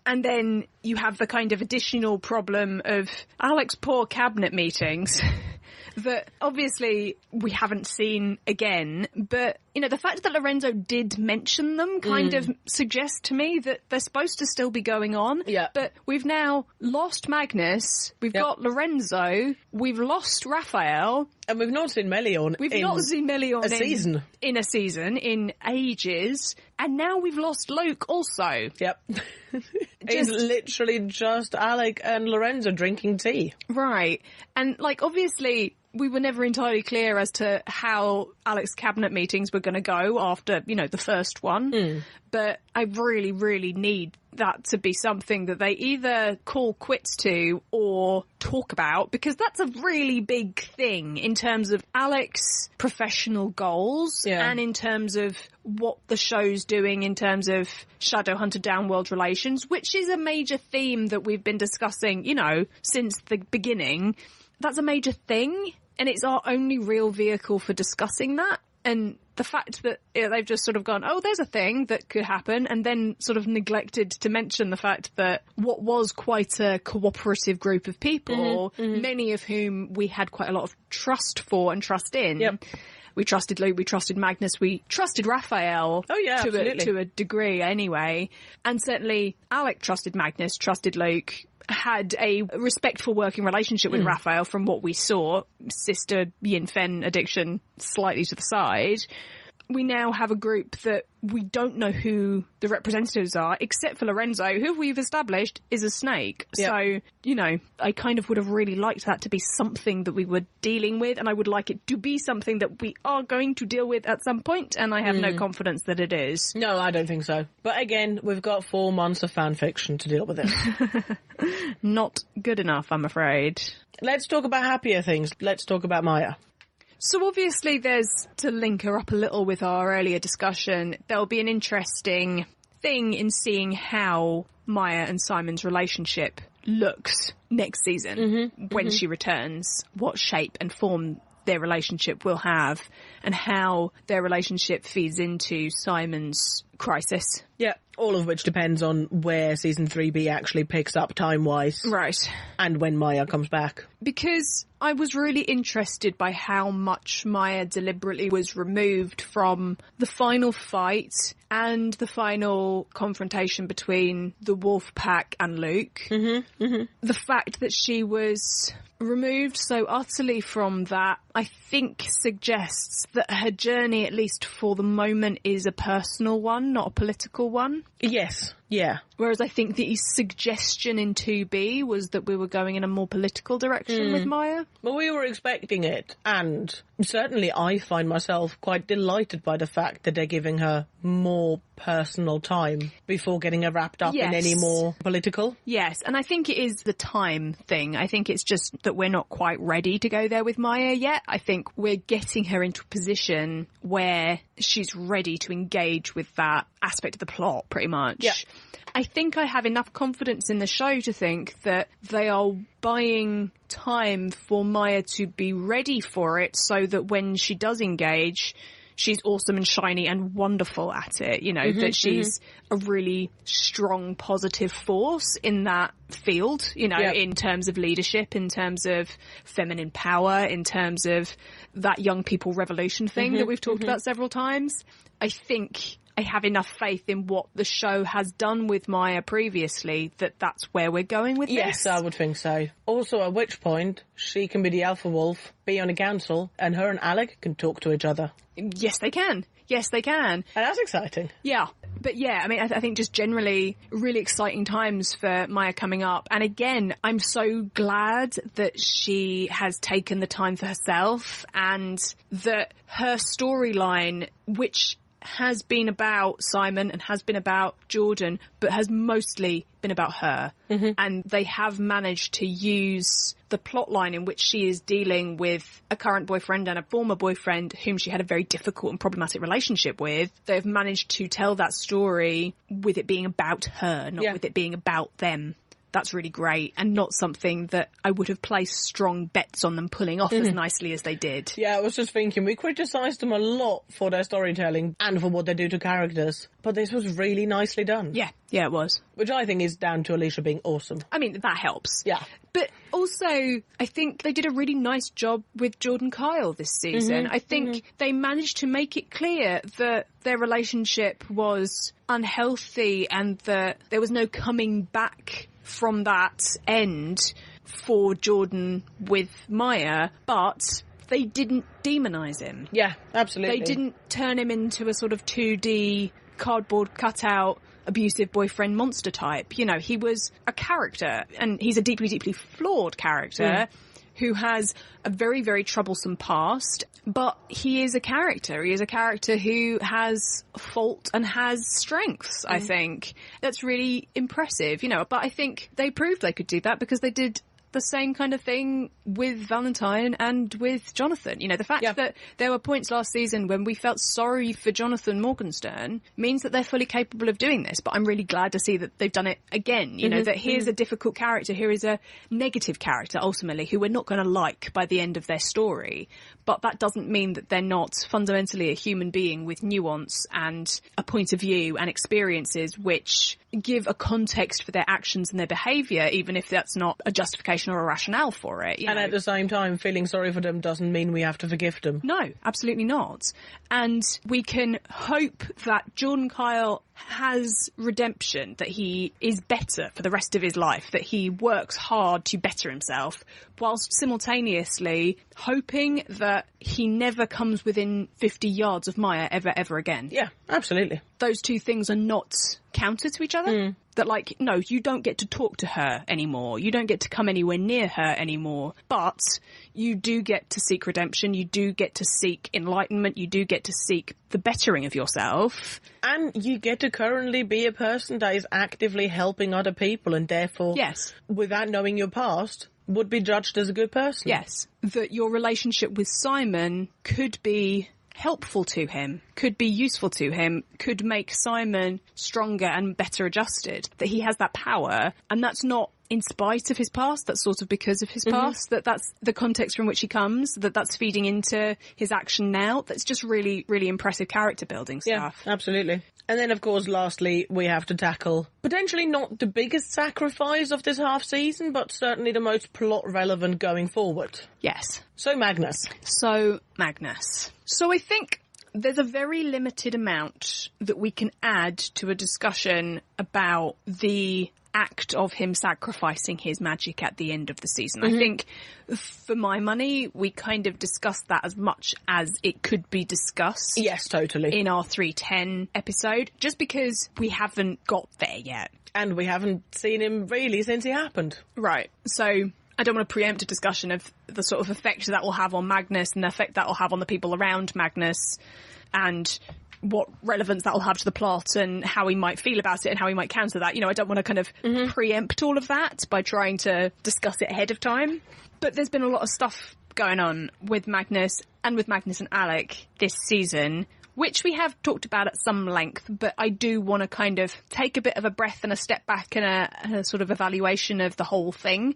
And then you have the kind of additional problem of Alex's poor cabinet meetings that obviously we haven't seen again, but, you know, the fact that Lorenzo did mention them kind of suggests to me that they're supposed to still be going on. Yeah. But we've now lost Magnus, we've got Lorenzo, we've lost Raphael. And we've not seen Melion in a season, in ages, and now we've lost Luke also. Yep. It's literally just Alec and Lorenzo drinking tea. Right. And, like, obviously, we were never entirely clear as to how Alec's cabinet meetings were going to go after, you know, the first one. But I really, really need that to be something that they either call quits to or talk about, because that's a really big thing in terms of Alec's professional goals and in terms of what the show's doing in terms of Shadowhunter Downworld relations, which is a major theme that we've been discussing, you know, since the beginning. That's a major thing, and it's our only real vehicle for discussing that. And the fact that they've just sort of gone, oh, there's a thing that could happen, and then sort of neglected to mention the fact that what was quite a cooperative group of people, many of whom we had quite a lot of trust for and trust in. Yep. We trusted Luke, we trusted Magnus, we trusted Raphael. Oh, yeah, to a degree anyway. And certainly Alec trusted Magnus, trusted Luke, had a respectful working relationship with Raphael from what we saw. Sister Yin Fen addiction slightly to the side. we now have a group that we don't know who the representatives are, except for Lorenzo, who we've established is a snake. Yep. So, you know, I kind of would have really liked that to be something that we were dealing with, and I would like it to be something that we are going to deal with at some point, and I have no confidence that it is. No, I don't think so. But again, we've got 4 months of fan fiction to deal with it. Not good enough, I'm afraid. Let's talk about happier things. Let's talk about Maya. So obviously there's, to link her up a little with our earlier discussion, there'll be an interesting thing in seeing how Maya and Simon's relationship looks next season when she returns, what shape and form their relationship will have, and how their relationship feeds into Simon's crisis. Yeah, all of which depends on where Season 3b actually picks up time-wise. Right. And when Maya comes back. Because I was really interested by how much Maya deliberately was removed from the final fight and the final confrontation between the wolf pack and Luke. The fact that she was removed so utterly from that, I think, suggests that her journey, at least for the moment, is a personal one, not a political one. Yes, yeah. Whereas I think the suggestion in 2B was that we were going in a more political direction with Maya. Well, we were expecting it, and certainly I find myself quite delighted by the fact that they're giving her more personal time before getting her wrapped up in any more political. Yes, and I think it is the time thing. I think it's just that we're not quite ready to go there with Maya yet. I think we're getting her into a position where she's ready to engage with that aspect of the plot, pretty much. Yeah. I think I have enough confidence in the show to think that they are buying time for Maya to be ready for it, so that when she does engage, she's awesome and shiny and wonderful at it. You know, that she's a really strong, positive force in that field, you know, in terms of leadership, in terms of feminine power, in terms of that young people revolution thing that we've talked about several times. I think I have enough faith in what the show has done with Maya previously that that's where we're going with this. Yes, I would think so. Also, at which point, she can be the alpha wolf, be on a council, and her and Alec can talk to each other. Yes, they can. Yes, they can. And that's exciting. Yeah. But yeah, I mean, I think just generally really exciting times for Maya coming up. And again, I'm so glad that she has taken the time for herself, and that her storyline, which has been about Simon and has been about Jordan, but has mostly been about her. And they have managed to use the plot line in which she is dealing with a current boyfriend and a former boyfriend whom she had a very difficult and problematic relationship with. They've managed to tell that story with it being about her, not with it being about them. That's really great, and not something that I would have placed strong bets on them pulling off as nicely as they did. Yeah, I was just thinking, we criticised them a lot for their storytelling and for what they do to characters, but this was really nicely done. Yeah, it was. Which I think is down to Alicia being awesome. I mean, that helps. Yeah. But also, I think they did a really nice job with Jordan Kyle this season. I think they managed to make it clear that their relationship was unhealthy and that there was no coming back from that end for Jordan with Maya, but they didn't demonise him. Yeah, absolutely. They didn't turn him into a sort of 2D cardboard cutout abusive boyfriend monster type. You know, he was a character, and he's a deeply, deeply flawed character who has a very, very troublesome past, but he is a character. He is a character who has fault and has strengths, I think. That's really impressive, you know, but I think they proved they could do that because they did the same kind of thing with Valentine and with Jonathan. You know, the fact that there were points last season when we felt sorry for Jonathan Morgenstern means that they're fully capable of doing this. But I'm really glad to see that they've done it again. You know, that here's a difficult character, here is a negative character, ultimately, who we're not going to like by the end of their story. But that doesn't mean that they're not fundamentally a human being with nuance and a point of view and experiences which give a context for their actions and their behaviour, even if that's not a justification or a rationale for it. You know? At the same time, feeling sorry for them doesn't mean we have to forgive them. No, absolutely not. And we can hope that Jordan Kyle has redemption, that he is better for the rest of his life, that he works hard to better himself, whilst simultaneously hoping that he never comes within 50 yards of Maya ever again. Yeah, absolutely. Those two things are not counter to each other. That, like, no, you don't get to talk to her anymore. You don't get to come anywhere near her anymore. But you do get to seek redemption. You do get to seek enlightenment. You do get to seek the bettering of yourself. And you get to currently be a person that is actively helping other people and therefore, Yes. without knowing your past, would be judged as a good person. Yes. That your relationship with Simon could be helpful to him, could be useful to him, could make Simon stronger and better adjusted, that he has that power, and that's not in spite of his past, that's sort of because of his past, that's the context from which he comes, that's feeding into his action now. That's just really, really impressive character building stuff. Yeah, absolutely. And then, of course, lastly, we have to tackle potentially not the biggest sacrifice of this half season, but certainly the most plot relevant going forward. Yes. So Magnus. So I think there's a very limited amount that we can add to a discussion about the act of him sacrificing his magic at the end of the season. I think, for my money, we kind of discussed that as much as it could be discussed. Yes, totally. In our 310 episode, just because we haven't got there yet. And we haven't seen him really since he happened. Right. So I don't want to preempt a discussion of the sort of effect that will have on Magnus and the effect that will have on the people around Magnus and what relevance that will have to the plot and how he might feel about it and how he might counter that. You know, I don't want to kind of preempt all of that by trying to discuss it ahead of time. But there's been a lot of stuff going on with Magnus and Alec this season, which we have talked about at some length, but I do want to kind of take a bit of a breath and a step back and a sort of evaluation of the whole thing.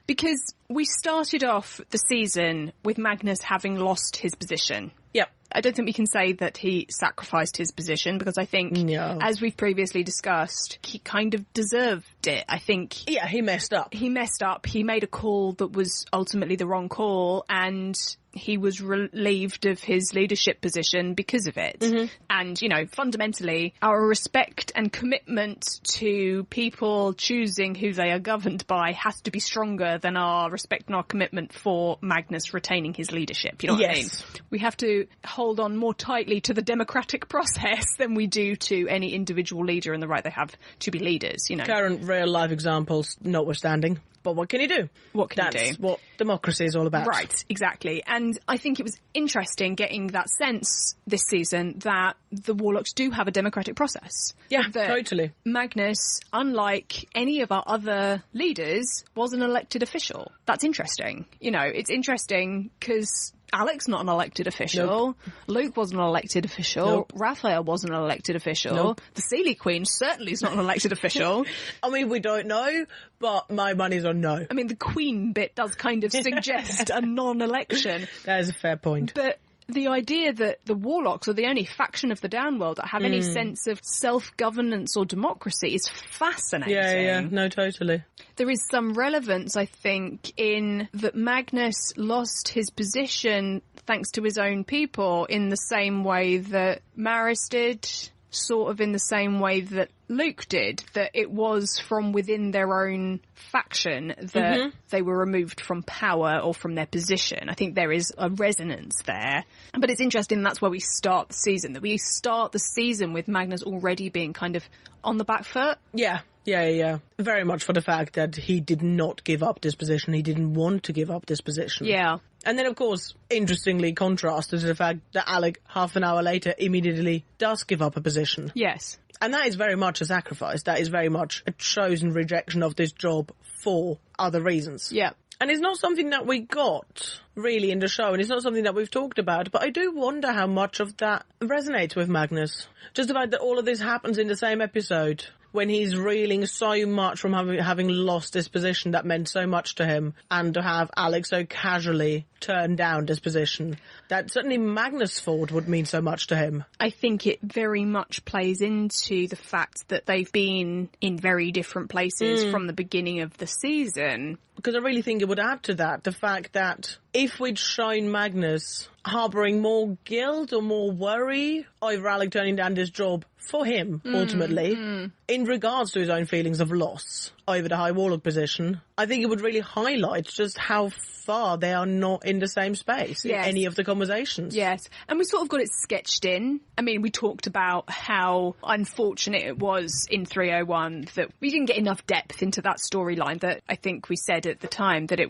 Because we started off the season with Magnus having lost his position. Yep. I don't think we can say that he sacrificed his position, because I think, as we've previously discussed, he kind of deserved it. I think... Yeah, he messed up. He made a call that was ultimately the wrong call, and he was relieved of his leadership position because of it. And, you know, fundamentally, our respect and commitment to people choosing who they are governed by has to be stronger than our respect and our commitment for Magnus retaining his leadership. You know what I mean? We have to hold on more tightly to the democratic process than we do to any individual leader and the right they have to be leaders, you know. Current real-life examples notwithstanding. But what can you do? What can you do? That's what democracy is all about. Right, exactly. And I think it was interesting getting that sense this season that the Warlocks do have a democratic process. Yeah, that totally. Magnus, unlike any of our other leaders, was an elected official. That's interesting. You know, it's interesting because Alec's not an elected official. Nope. Luke wasn't an elected official. Nope. Raphael wasn't an elected official. Nope. The Sealy Queen certainly is not an elected official. I mean, we don't know, but my money's on no. I mean, the Queen bit does kind of suggest a non-election. That is a fair point. But the idea that the Warlocks are the only faction of the Downworld that have any sense of self-governance or democracy is fascinating. Yeah, no, totally. There is some relevance, I think, in that Magnus lost his position thanks to his own people in the same way that Maris did, sort of in the same way that Luke did, that it was from within their own faction that they were removed from power or from their position. I think there is a resonance there. But it's interesting, that's where we start the season, that we start the season with Magnus already being kind of on the back foot. Yeah. Very much for the fact that he did not give up this position. He didn't want to give up this position. Yeah. And then, of course, interestingly contrasted to the fact that Alec, half an hour later, immediately does give up a position. Yes. And that is very much a sacrifice. That is very much a chosen rejection of this job for other reasons. Yeah. And it's not something that we got, really, in the show, and it's not something that we've talked about, but I do wonder how much of that resonates with Magnus. Just the fact that all of this happens in the same episode, when he's reeling so much from having lost this position that meant so much to him, and to have Alex so casually turn down this position, that certainly Magnus' fault would mean so much to him. I think it very much plays into the fact that they've been in very different places from the beginning of the season. Because I really think it would add to that, the fact that if we'd shown Magnus harbouring more guilt or more worry over Alec turning down this job for him, ultimately, in regards to his own feelings of loss over the High Warlock position. I think it would really highlight just how far they are not in the same space in any of the conversations. Yes, and we sort of got it sketched in. I mean, we talked about how unfortunate it was in 301 that we didn't get enough depth into that storyline, that I think we said at the time that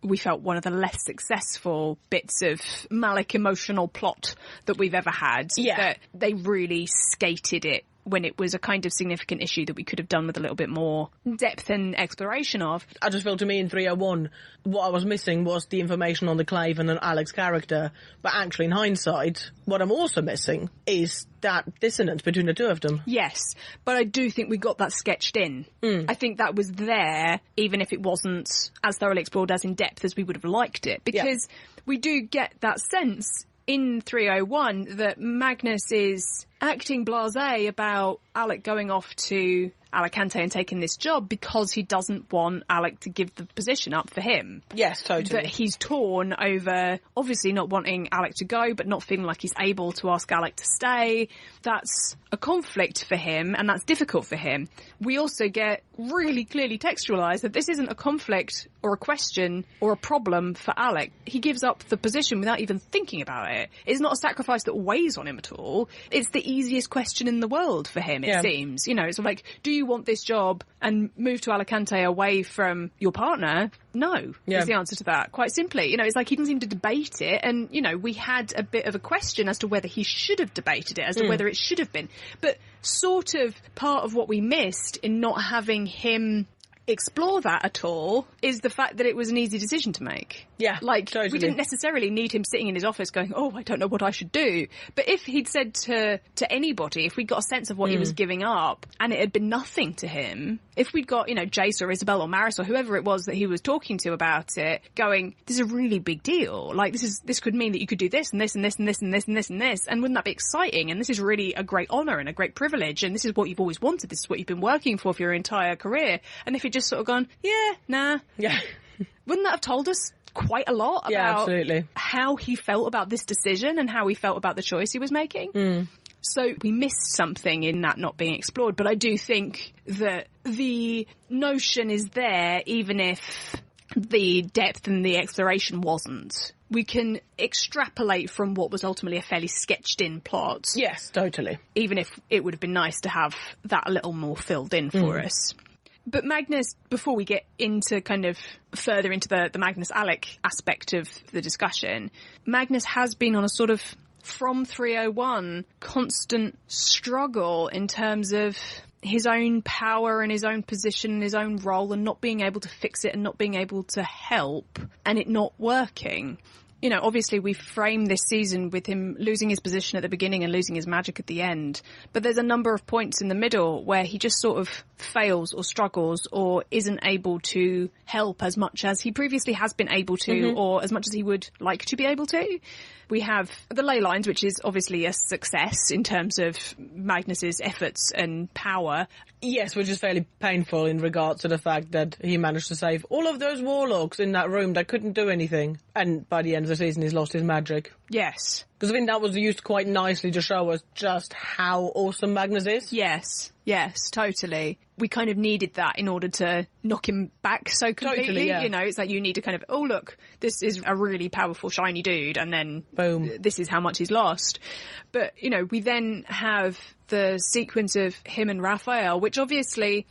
we felt one of the less successful bits of Malik emotional plot that we've ever had. Yeah. That they really skated it when it was a kind of significant issue that we could have done with a little bit more depth and exploration of. I just felt, to me, in 301, what I was missing was the information on the Claven and Alec's character. But actually, in hindsight, what I'm also missing is that dissonance between the two of them. Yes, but I do think we got that sketched in. I think that was there, even if it wasn't as thoroughly explored, as in depth as we would have liked it. Because we do get that sense in 301 that Magnus is acting blasé about Alec going off to Alicante and taking this job because he doesn't want Alec to give the position up for him. Yes, totally. That he's torn over obviously not wanting Alec to go, but not feeling like he's able to ask Alec to stay. That's a conflict for him, and that's difficult for him. We also get really clearly textualised that this isn't a conflict or a question or a problem for Alec. He gives up the position without even thinking about it. It's not a sacrifice that weighs on him at all. It's the easiest question in the world for him, it seems. You know, it's like, do you want this job and move to Alicante away from your partner? No, is the answer to that, quite simply. You know, it's like he doesn't seem to debate it. And, you know, we had a bit of a question as to whether he should have debated it, as to whether it should have been. But sort of part of what we missed in not having him explore that at all is the fact that it was an easy decision to make. Yeah, like, totally. We didn't necessarily need him sitting in his office going, oh, I don't know what I should do. But if he'd said to anybody, if we got a sense of what he was giving up and it had been nothing to him, if we'd got, you know, Jace or Isabel or Maris or whoever it was that he was talking to about it, going, this is a really big deal. Like, this could mean that you could do this and this and this and this and this and this and this. And wouldn't that be exciting? And this is really a great honour and a great privilege. And this is what you've always wanted. This is what you've been working for your entire career. And if he'd just sort of gone, yeah, nah. Yeah. Wouldn't that have told us quite a lot about how he felt about this decision and how he felt about the choice he was making? So we missed something in that not being explored. But I do think that the notion is there, even if the depth and the exploration wasn't. We can extrapolate from what was ultimately a fairly sketched-in plot. Yes, totally. Even if it would have been nice to have that a little more filled in for us. But Magnus, before we get into kind of further into the Magnus-Alec aspect of the discussion, Magnus has been on a sort of, from 301, constant struggle in terms of his own power and his own position and his own role, and not being able to fix it and not being able to help, and it not working. You know, obviously we frame this season with him losing his position at the beginning and losing his magic at the end. But there's a number of points in the middle where he just sort of fails or struggles or isn't able to help as much as he previously has been able to, or as much as he would like to be able to. We have the ley lines, which is obviously a success in terms of Magnus's efforts and power. Yes, which is fairly painful in regards to the fact that he managed to save all of those warlocks in that room that couldn't do anything. And by the end of the season, he's lost his magic. Yes. Because I think that was used quite nicely to show us just how awesome Magnus is. Yes, totally. We kind of needed that in order to knock him back so completely. Totally, yeah. You know, it's like you need to kind of, oh, look, this is a really powerful, shiny dude, and then boom, this is how much he's lost. But, you know, we then have the sequence of him and Raphael, which obviously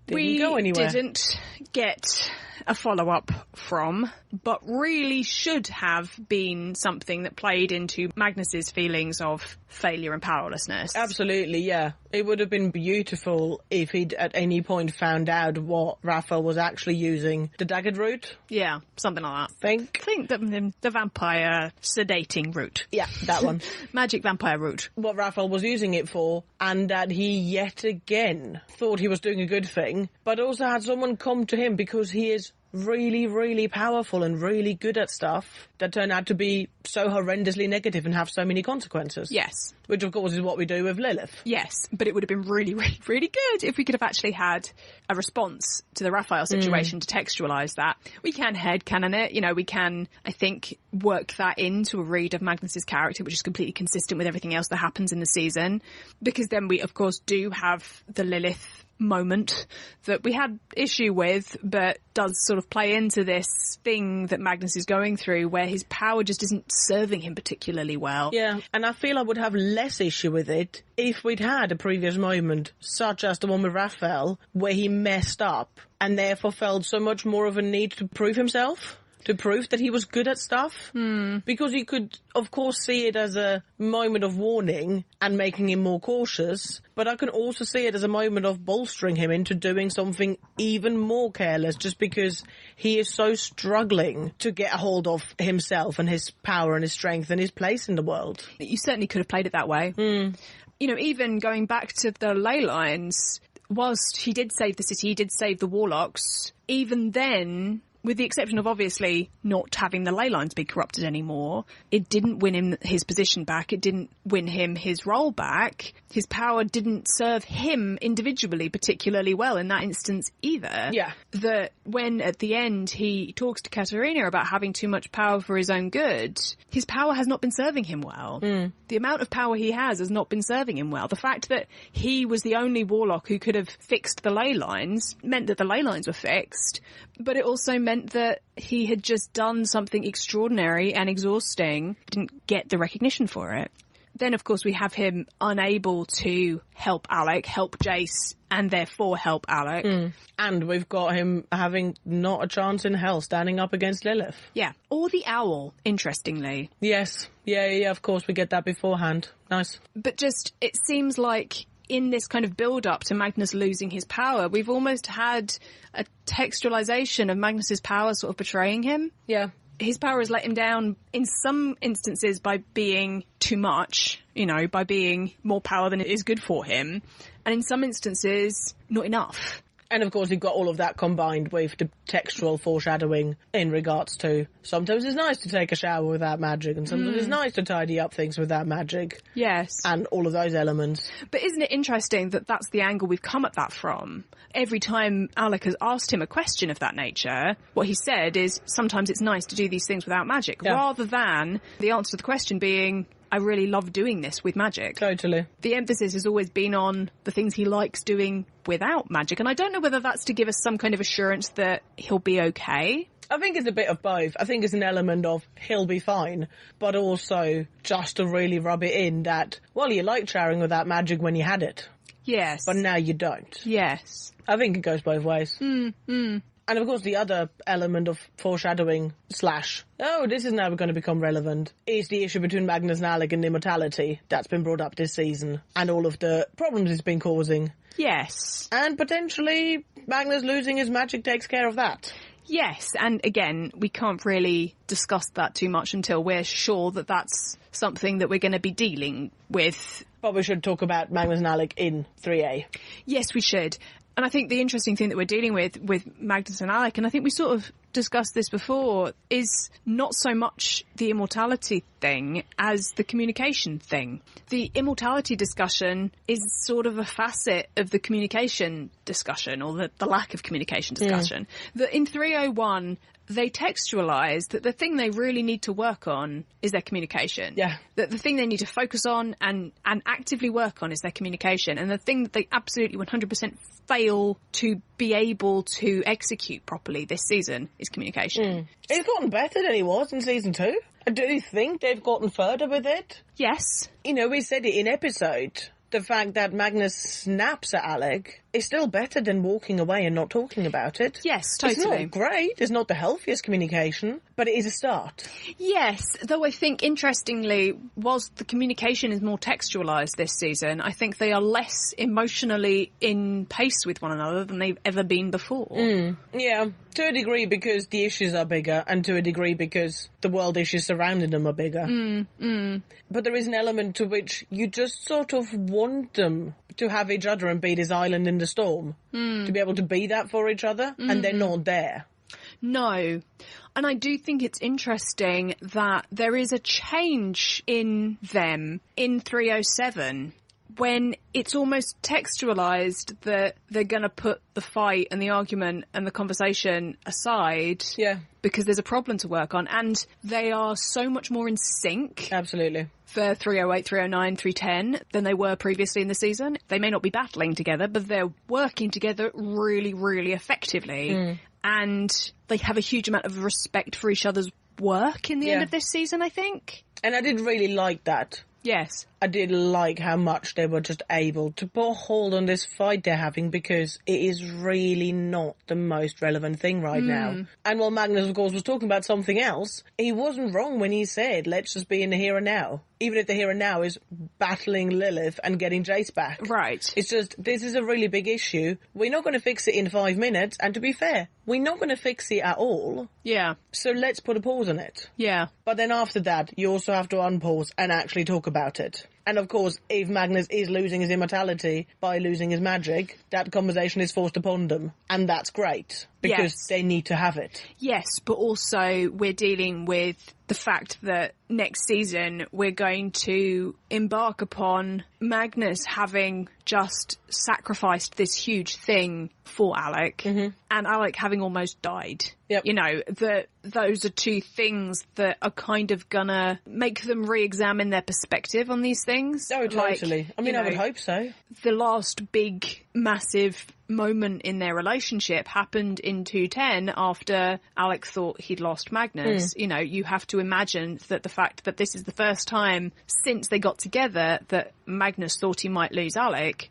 didn't get a follow-up from, but really should have been something that played into Magnus's feelings of failure and powerlessness. Absolutely, yeah. It would have been beautiful if he'd at any point found out what Raphael was actually using. The daggered route? Yeah, something like that. I think the vampire sedating route. Yeah, that one. Magic vampire route. What Raphael was using it for, and that he yet again thought he was doing a good thing, but also had someone come to him because he is really, really powerful and really good at stuff that turn out to be so horrendously negative and have so many consequences. Yes. Which, of course, is what we do with Lilith. Yes, but it would have been really, really, really good if we could have actually had a response to the Raphael situation to textualise that. We can headcanon it. You know, we can, I think, work that into a read of Magnus's character, which is completely consistent with everything else that happens in the season. Because then we, of course, do have the Lilith moment that we had issue with, but does sort of play into this thing that Magnus is going through where his power just isn't serving him particularly well. Yeah, and I feel I would have less issue with it if we'd had a previous moment, such as the one with Raphael, where he messed up and therefore felt so much more of a need to prove himself. To prove that he was good at stuff. Because you could, of course, see it as a moment of warning and making him more cautious, but I can also see it as a moment of bolstering him into doing something even more careless, just because he is so struggling to get a hold of himself and his power and his strength and his place in the world. You certainly could have played it that way. You know, even going back to the ley lines, whilst he did save the city, he did save the warlocks, even then, with the exception of obviously not having the ley lines be corrupted anymore, it didn't win him his position back. It didn't win him his role back. His power didn't serve him individually particularly well in that instance either. Yeah. That when at the end he talks to Katerina about having too much power for his own good, his power has not been serving him well. The amount of power he has not been serving him well. The fact that he was the only warlock who could have fixed the ley lines meant that the ley lines were fixed, but it also meant that he had just done something extraordinary and exhausting, didn't get the recognition for it. Then, of course, we have him unable to help Alec, help Jace, and therefore help Alec. And we've got him having not a chance in hell standing up against Lilith. Yeah. Or the owl, interestingly. Yes. Yeah, of course, we get that beforehand. Nice. But just, it seems like in this kind of build-up to Magnus losing his power, we've almost had a textualization of Magnus's power sort of betraying him. Yeah. His power has let him down in some instances by being too much, you know, by being more power than is good for him. And in some instances, not enough. And of course, you've got all of that combined with the textual foreshadowing in regards to sometimes it's nice to take a shower without magic, and sometimes it's nice to tidy up things without magic. Yes. And all of those elements. But isn't it interesting that that's the angle we've come at that from? Every time Alec has asked him a question of that nature, what he said is sometimes it's nice to do these things without magic, rather than the answer to the question being, I really love doing this with magic. Totally. The emphasis has always been on the things he likes doing without magic, and I don't know whether that's to give us some kind of assurance that he'll be okay. I think it's a bit of both. I think it's an element of he'll be fine, but also just to really rub it in that, well, you liked showering without magic when you had it. Yes. But now you don't. Yes. I think it goes both ways. And of course the other element of foreshadowing / this is now going to become relevant, is the issue between Magnus and Alec and immortality that's been brought up this season and all of the problems it's been causing. Yes. And potentially Magnus losing his magic takes care of that. Yes, and again, we can't really discuss that too much until we're sure that that's something that we're going to be dealing with. But we should talk about Magnus and Alec in 3A. Yes, we should. And I think the interesting thing that we're dealing with Magnus and Alec, and I think we sort of discussed this before, is not so much the immortality thing as the communication thing. The immortality discussion is sort of a facet of the communication discussion, or the lack of communication discussion. That in 301, they textualise that the thing they really need to work on is their communication. Yeah. That the thing they need to focus on and actively work on is their communication. And the thing that they absolutely 100% fail to be able to execute properly this season is communication. It's gotten better than it was in Season 2. I do think they've gotten further with it. Yes. You know, we said it in episode. The fact that Magnus snaps at Alec is still better than walking away and not talking about it. Yes, totally. It's not great. It's not the healthiest communication, but it is a start. Yes, though I think, interestingly, whilst the communication is more textualised this season, I think they are less emotionally in pace with one another than they've ever been before. Yeah, to a degree because the issues are bigger, and to a degree because the world issues surrounding them are bigger. But there is an element to which you just sort of want them to have each other and be this island in the storm. To be able to be that for each other, and they're not there. No. And I do think it's interesting that there is a change in them in 307 when it's almost textualised that they're going to put the fight and the argument and the conversation aside. Yeah. Because there's a problem to work on. And they are so much more in sync. Absolutely. For 308, 309, 310 than they were previously in the season. They may not be battling together, but they're working together really, really effectively. And they have a huge amount of respect for each other's work in the end of this season, I think. And I did really like that. Yes. I did like how much they were just able to put a hold on this fight they're having, because it is really not the most relevant thing right now. And while Magnus, of course, was talking about something else, he wasn't wrong when he said, let's just be in the here and now. Even if the here and now is battling Lilith and getting Jace back. Right. It's just, this is a really big issue. We're not going to fix it in 5 minutes. And to be fair, we're not going to fix it at all. Yeah. So let's put a pause on it. Yeah. But then after that, you also have to unpause and actually talk about it. And of course, if Magnus is losing his immortality by losing his magic, that conversation is forced upon them. And that's great, because they need to have it. Yes, but also we're dealing with the fact that next season we're going to embark upon Magnus having just sacrificed this huge thing for Alec, and Alec having almost died. Yep. You know, that those are two things that are kind of gonna make them re-examine their perspective on these things. Oh, totally. Like, I mean, I would hope so. The last big, massive moment in their relationship happened in 210 after Alec thought he'd lost Magnus. You know, you have to imagine that the fact that this is the first time since they got together that Magnus thought he might lose Alec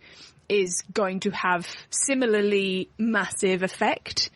is going to have similarly massive effect.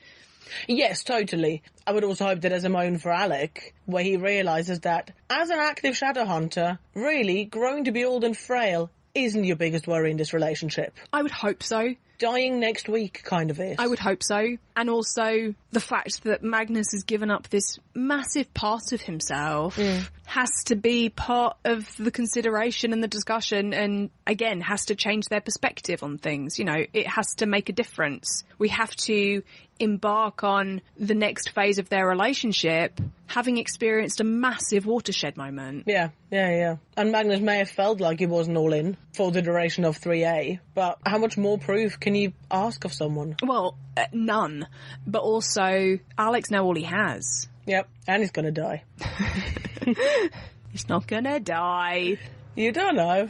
Yes, totally. I would also hope that there's a moment for Alec where he realises that as an active shadow hunter, really, growing to be old and frail isn't your biggest worry in this relationship. I would hope so. Dying next week kind of is. I would hope so. And also the fact that Magnus has given up this massive part of himself has to be part of the consideration and the discussion, and again has to change their perspective on things. You know, it has to make a difference. We have to embark on the next phase of their relationship having experienced a massive watershed moment. Yeah. And Magnus may have felt like he wasn't all in for the duration of 3A, but how much more proof can you ask of someone? Well, none. But also, Alex now all he has. Yep, and he's gonna die. He's not gonna die. You don't know.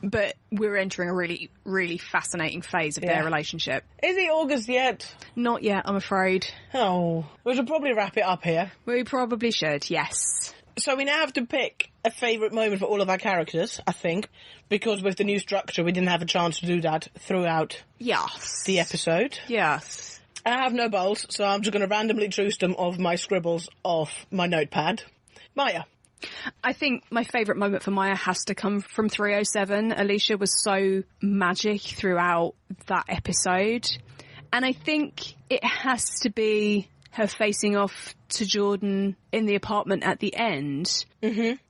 But we're entering a really, really fascinating phase of their relationship. Is it August yet? Not yet, I'm afraid. Oh, we should probably wrap it up here. We probably should, yes. So we now have to pick a favourite moment for all of our characters, I think, because with the new structure we didn't have a chance to do that throughout the episode. Yes. I have no bowls, so I'm just going to randomly choose them of my scribbles off my notepad. Maya. I think my favourite moment for Maya has to come from 307. Alicia was so magic throughout that episode. And I think it has to be her facing off to Jordan in the apartment at the end.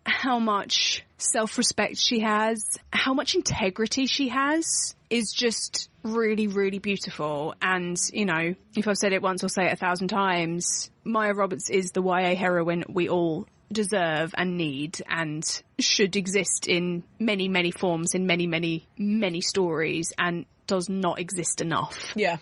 How much self-respect she has, how much integrity she has is just really, really beautiful. And, you know, if I've said it once, I'll say it 1,000 times. Maya Roberts is the YA heroine we all deserve and need and should exist in many, many forms, in many, many, many stories, and does not exist enough. Yeah.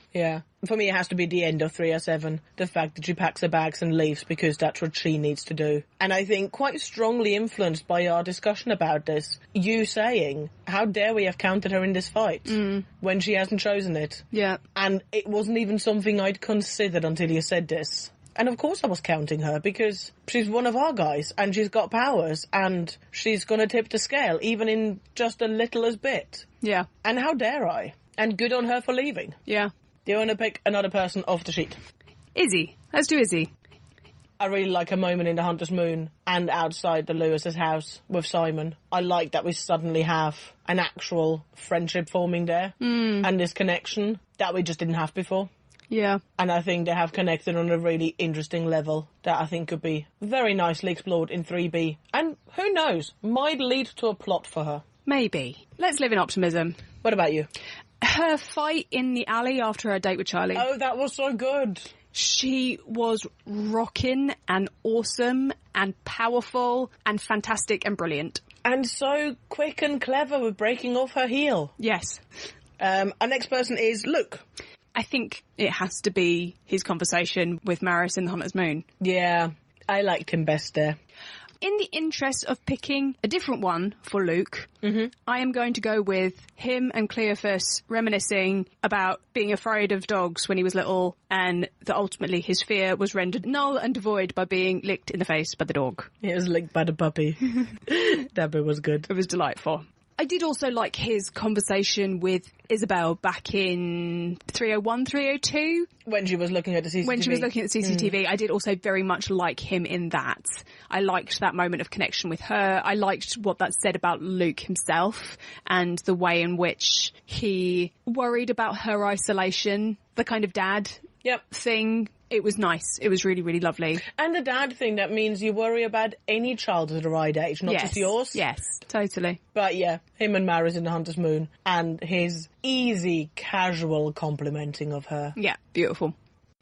For me, it has to be the end of 307. The fact that she packs her bags and leaves because that's what she needs to do. And I think quite strongly influenced by our discussion about this, you saying, how dare we have counted her in this fight when she hasn't chosen it? Yeah. And it wasn't even something I'd considered until you said this. And of course I was counting her because she's one of our guys and she's got powers and she's going to tip the scale even in just the littlest bit. Yeah. And how dare I? And good on her for leaving. Yeah. Do you want to pick another person off the sheet? Izzy. Let's do Izzy. I really like a moment in the Hunter's Moon and outside the Lewis's house with Simon. I like that we suddenly have an actual friendship forming there and this connection that we just didn't have before. Yeah. And I think they have connected on a really interesting level that I think could be very nicely explored in 3B. And who knows, might lead to a plot for her. Maybe. Let's live in optimism. What about you? Her fight in the alley after her date with Charlie. Oh, that was so good. She was rocking and awesome and powerful and fantastic and brilliant. And so quick and clever with breaking off her heel. Yes. Our next person is Luke. I think it has to be his conversation with Maris in The Hunter's Moon. Yeah, I liked him best there. In the interest of picking a different one for Luke, I am going to go with him and Cleophas reminiscing about being afraid of dogs when he was little, and that ultimately his fear was rendered null and devoid by being licked in the face by the dog. He was licked by the puppy. That bit was good. It was delightful. I did also like his conversation with Isabel back in 301, 302. When she was looking at the CCTV. When she was looking at the CCTV, I did also very much like him in that. I liked that moment of connection with her. I liked what that said about Luke himself and the way in which he worried about her isolation, the kind of dad thing. It was nice. It was really, really lovely. And the dad thing, that means you worry about any child at the right age, not just yours. Yes, totally. But yeah, him and Maris in The Hunter's Moon, and his easy, casual complimenting of her. Yeah, beautiful.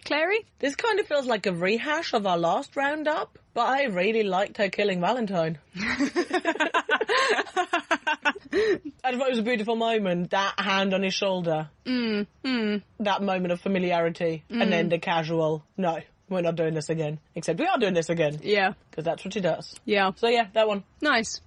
Clary? This kind of feels like a rehash of our last Roundup, but I really liked her killing Valentine. I thought it was a beautiful moment, that hand on his shoulder. That moment of familiarity, and then the casual, no, we're not doing this again. Except we are doing this again. Yeah. Because that's what she does. Yeah. So yeah, that one. Nice.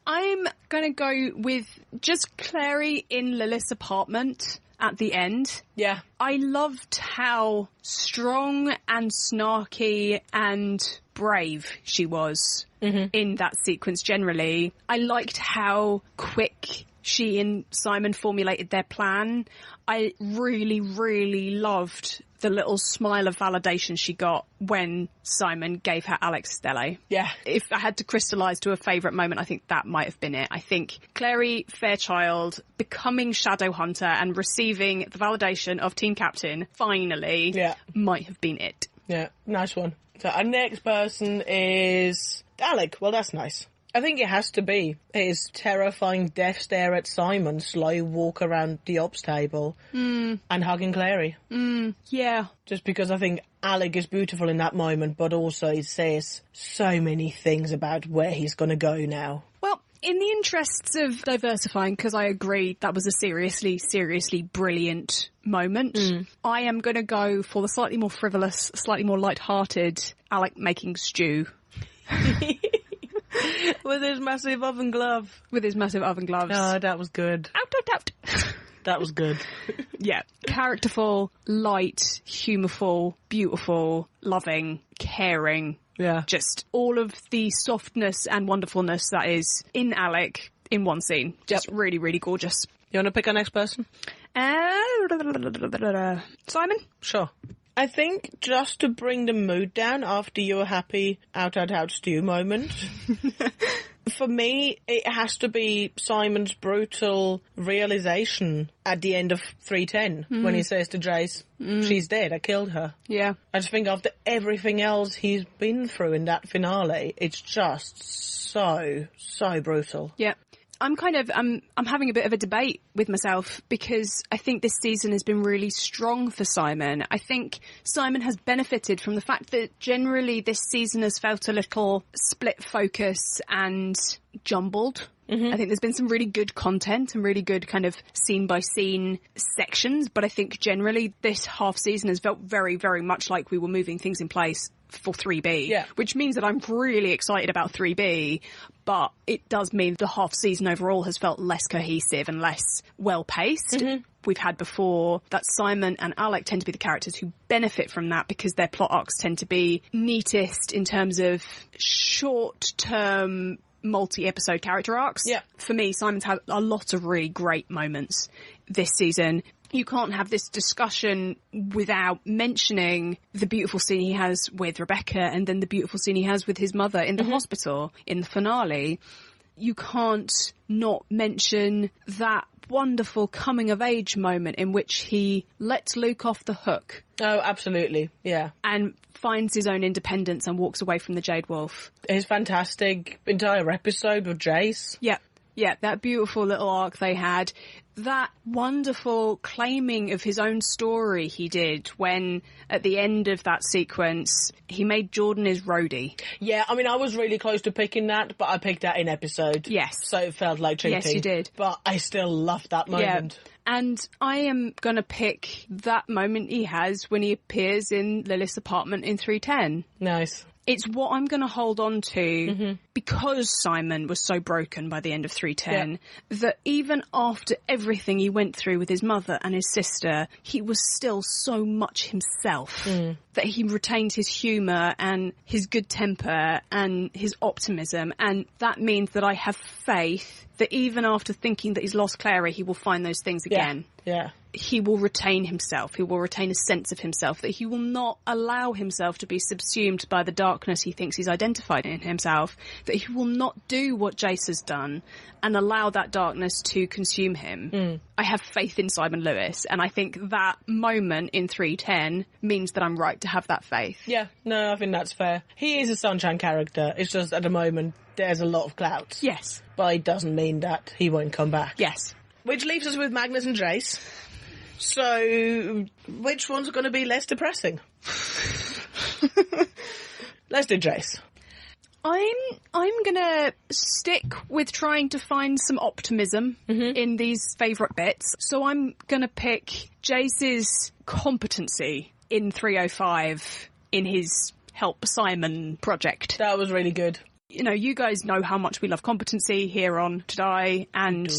I'm going to go with just Clary in Lilith's apartment at the end. Yeah. I loved how strong and snarky and brave she was in that sequence generally. I liked how quick she and Simon formulated their plan. I really, really loved the little smile of validation she got when Simon gave her Alex Stelle. Yeah. If I had to crystallise to a favourite moment, I think that might have been it. I think Clary Fairchild becoming Shadowhunter and receiving the validation of Team Captain, finally, might have been it. Yeah, nice one. So our next person is Alec. Well, that's nice. I think it has to be his terrifying death stare at Simon, slow walk around the ops table, and hugging Clary. Yeah. Just because I think Alec is beautiful in that moment, but also it says so many things about where he's going to go now. Well, in the interests of diversifying, because I agree that was a seriously, seriously brilliant moment, I am going to go for the slightly more frivolous, slightly more light-hearted Alec making stew. With his massive oven glove. With his massive oven gloves. Oh, that was good. Out. That was good. Yeah. Characterful, light, humourful, beautiful, loving, caring. Yeah. Just all of the softness and wonderfulness that is in Alec in one scene. Just really, really gorgeous. You want to pick our next person? Simon? Sure. I think just to bring the mood down after your happy out stew moment, for me, it has to be Simon's brutal realization at the end of 310 when he says to Jace, she's dead, I killed her. Yeah. I just think after everything else he's been through in that finale, it's just so brutal. Yeah. I'm having a bit of a debate with myself because I think this season has been really strong for Simon. I think Simon has benefited from the fact that generally this season has felt a little split focus and jumbled. I think there's been some really good content and really good kind of scene by scene sections, but I think generally this half season has felt very, very much like we were moving things in place for 3B, which means that I'm really excited about 3B, but it does mean the half season overall has felt less cohesive and less well-paced. We've had before that Simon and Alec tend to be the characters who benefit from that because their plot arcs tend to be neatest in terms of short-term multi-episode character arcs. Yeah. For me, Simon's had a lot of really great moments this season. You can't have this discussion without mentioning the beautiful scene he has with Rebecca and then the beautiful scene he has with his mother in the hospital in the finale. You can't not mention that wonderful coming-of-age moment in which he lets Luke off the hook. Oh, absolutely, yeah. And finds his own independence and walks away from the Jade Wolf. His fantastic entire episode with Jace. Yeah, that beautiful little arc they had. that wonderful claiming of his own story he did when, at the end of that sequence, he made Jordan his roadie. Yeah, I mean, I was really close to picking that, but I picked that in episode. Yes. So it felt like cheating. Yes, you did. But I still loved that moment. Yeah. And I am going to pick that moment he has when he appears in Lilith's apartment in 310. Nice. It's what I'm going to hold on to because Simon was so broken by the end of 310 that even after everything he went through with his mother and his sister, he was still so much himself that he retained his humour and his good temper and his optimism. And that means that I have faith that even after thinking that he's lost Clary, he will find those things again. Yeah. He will retain himself. He will retain a sense of himself, that he will not allow himself to be subsumed by the darkness he thinks he's identified in himself, that he will not do what Jace has done and allow that darkness to consume him. I have faith in Simon Lewis, and I think that moment in 310 means that I'm right to have that faith. Yeah, no, I think that's fair. He is a Sunshine character. It's just at the moment there's a lot of clout. Yes. But it doesn't mean that he won't come back. Yes. Which leaves us with Magnus and Jace. So, which one's going to be less depressing? Let's do Jace. I'm gonna stick with trying to find some optimism in these favourite bits. So I'm gonna pick Jace's competency in 305 in his Help Simon project. That was really good. You know, you guys know how much we love competency here on Today, and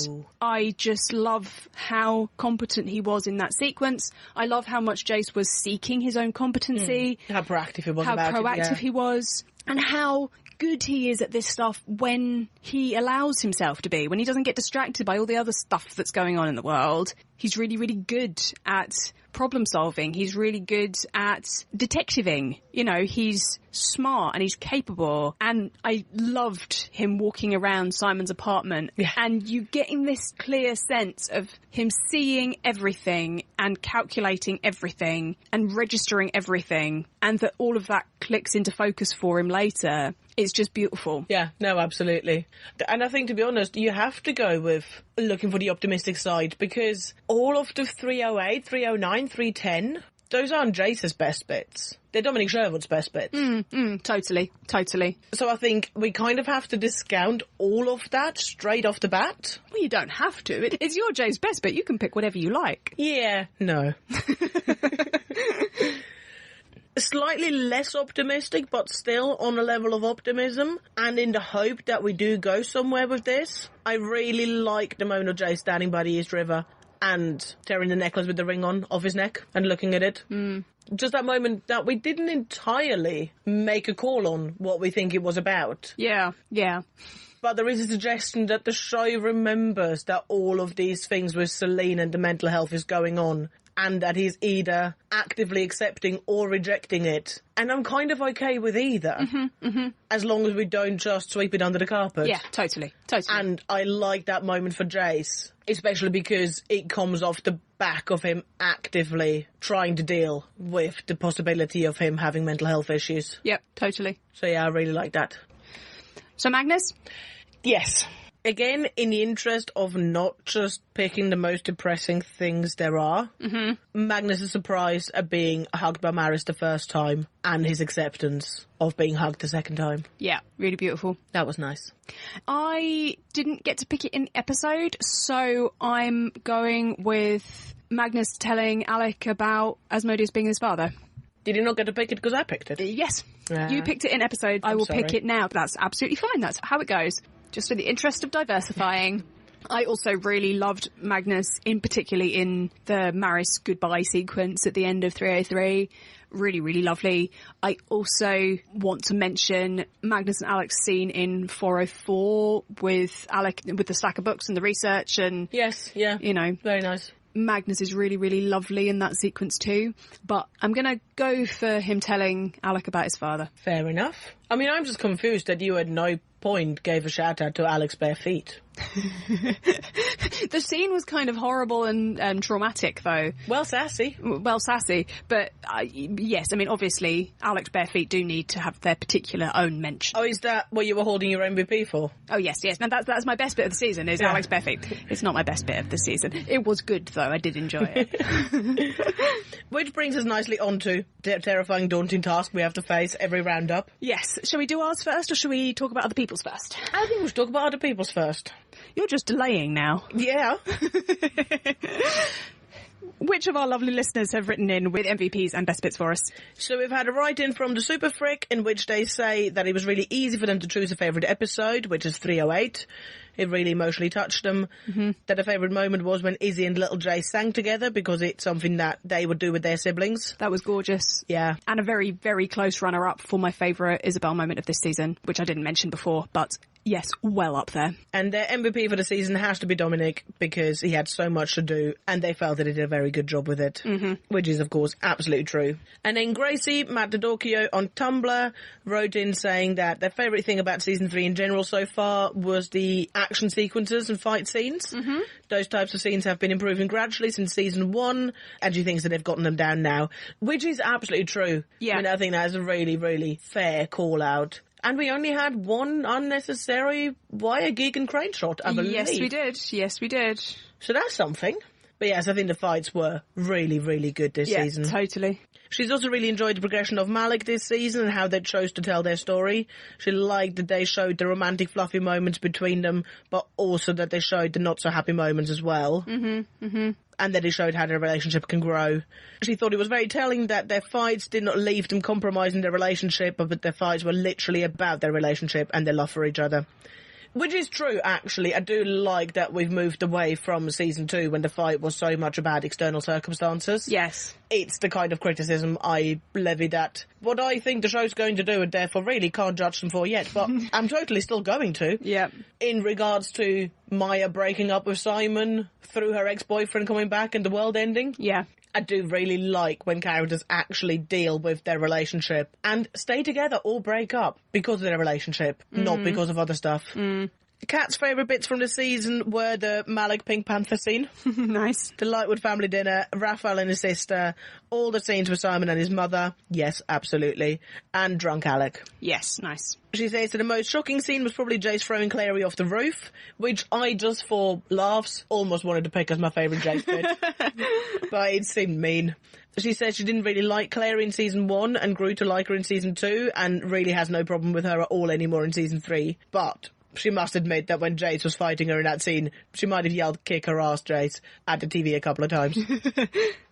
I just love how competent he was in that sequence. I love how much Jace was seeking his own competency. How proactive he was how about it. How proactive he was, and how good he is at this stuff when he allows himself to be, when he doesn't get distracted by all the other stuff that's going on in the world. He's really, really good at problem solving. He's really good at detectiving. You know, he's smart and he's capable. And I loved him walking around Simon's apartment. Yeah. And you getting this clear sense of him seeing everything and calculating everything and registering everything, and that all of that clicks into focus for him later. It's just beautiful. Yeah, no, absolutely. And I think, to be honest, you have to go with looking for the optimistic side, because all of the 308, 309, 310, those aren't Jace's best bits. They're Dominic Sherwood's best bits. Totally. So I think we kind of have to discount all of that straight off the bat. Well, you don't have to. It's your Jace's best bit. You can pick whatever you like. Yeah, no. Slightly less optimistic, but still on a level of optimism, and in the hope that we do go somewhere with this. I really like the moment of Jay standing by the East River and tearing the necklace with the ring on off his neck and looking at it. Just that moment that we didn't entirely make a call on what we think it was about. Yeah. But there is a suggestion that the show remembers that all of these things with Selene and the mental health is going on, and that he's either actively accepting or rejecting it. And I'm kind of okay with either, as long as we don't just sweep it under the carpet. Yeah, totally. And I like that moment for Jace, especially because it comes off the back of him actively trying to deal with the possibility of him having mental health issues. Yep, totally. So yeah, I really like that. So Magnus? Yes. Again, in the interest of not just picking the most depressing things there are, Magnus is surprised at being hugged by Maris the first time, and his acceptance of being hugged the second time. Yeah, really beautiful. That was nice. I didn't get to pick it in the episode, so I'm going with Magnus telling Alec about Asmodeus being his father. Did you not get to pick it because I picked it? Yes. You picked it in episode. I will pick it now. That's absolutely fine. That's how it goes. Just for the interest of diversifying. I also really loved Magnus, in particularly in the Maris goodbye sequence at the end of 303. Really, really lovely. I also want to mention Magnus and Alec's scene in 404 with Alec, with the stack of books and the research and... Yes, yeah. You know. Very nice. Magnus is really, really lovely in that sequence too. But I'm going to go for him telling Alec about his father. Fair enough. I mean, I'm just confused that you at no point gave a shout out to Alec's bare feet. The scene was kind of horrible and traumatic, though. Well, sassy. Well, sassy. But yes, I mean, obviously, Alex Barefeet do need to have their particular own mention. Oh, is that what you were holding your MVP for? Oh, yes. Now, that's my best bit of the season, is Alex Barefeet. It's not my best bit of the season. It was good, though. I did enjoy it. Which brings us nicely on to the terrifying, daunting task we have to face every roundup. Yes. Shall we do ours first, or shall we talk about other people's first? I think we should talk about other people's first. You're just delaying now. Yeah. Which of our lovely listeners have written in with MVPs and best bits for us? So we've had a write-in from the Super Frick in which they say that it was really easy for them to choose a favourite episode, which is 308. It really emotionally touched them. Mm-hmm. That a favourite moment was when Izzy and Little J sang together, because it's something that they would do with their siblings. That was gorgeous. Yeah. And a very, very close runner-up for my favourite Isabel moment of this season, which I didn't mention before, but yes, well up there. And their MVP for the season has to be Dominic, because he had so much to do, and they felt that he did a very good job with it, which is, of course, absolutely true. And then Gracie Matadorkio on Tumblr wrote in saying that their favourite thing about Season 3 in general so far was the action sequences and fight scenes. Mm-hmm. Those types of scenes have been improving gradually since Season 1, and she thinks that they've gotten them down now, which is absolutely true. Yeah. I mean, I think that is a really, really fair call-out. And we only had one unnecessary wire gig and crane shot, I believe. Yes, we did. So that's something. But yes, I think the fights were really, really good this season. Yeah, totally. She's also really enjoyed the progression of Malik this season and how they chose to tell their story. She liked that they showed the romantic, fluffy moments between them, but also that they showed the not-so-happy moments as well. And that it showed how their relationship can grow. She thought it was very telling that their fights did not leave them compromising their relationship, but their fights were literally about their relationship and their love for each other. Which is true, actually. I do like that we've moved away from Season 2 when the fight was so much about external circumstances. Yes. It's the kind of criticism I levied at what I think the show's going to do, and therefore really can't judge them for yet, but I'm totally still going to. Yeah. In regards to Maya breaking up with Simon through her ex-boyfriend coming back and the world ending. Yeah. I do really like when characters actually deal with their relationship and stay together or break up because of their relationship, not because of other stuff. Kat's favourite bits from the season were the Malik Pink Panther scene. Nice. The Lightwood family dinner, Raphael and his sister, all the scenes with Simon and his mother. Yes, absolutely. And Drunk Alec. Yes, nice. She says that the most shocking scene was probably Jace throwing Clary off the roof, which I, just for laughs, almost wanted to pick as my favourite Jace bit. But it seemed mean. She says she didn't really like Clary in Season 1 and grew to like her in Season 2 and really has no problem with her at all anymore in Season 3. But she must admit that when Jace was fighting her in that scene, she might have yelled, "Kick her ass, Jace," at the TV a couple of times.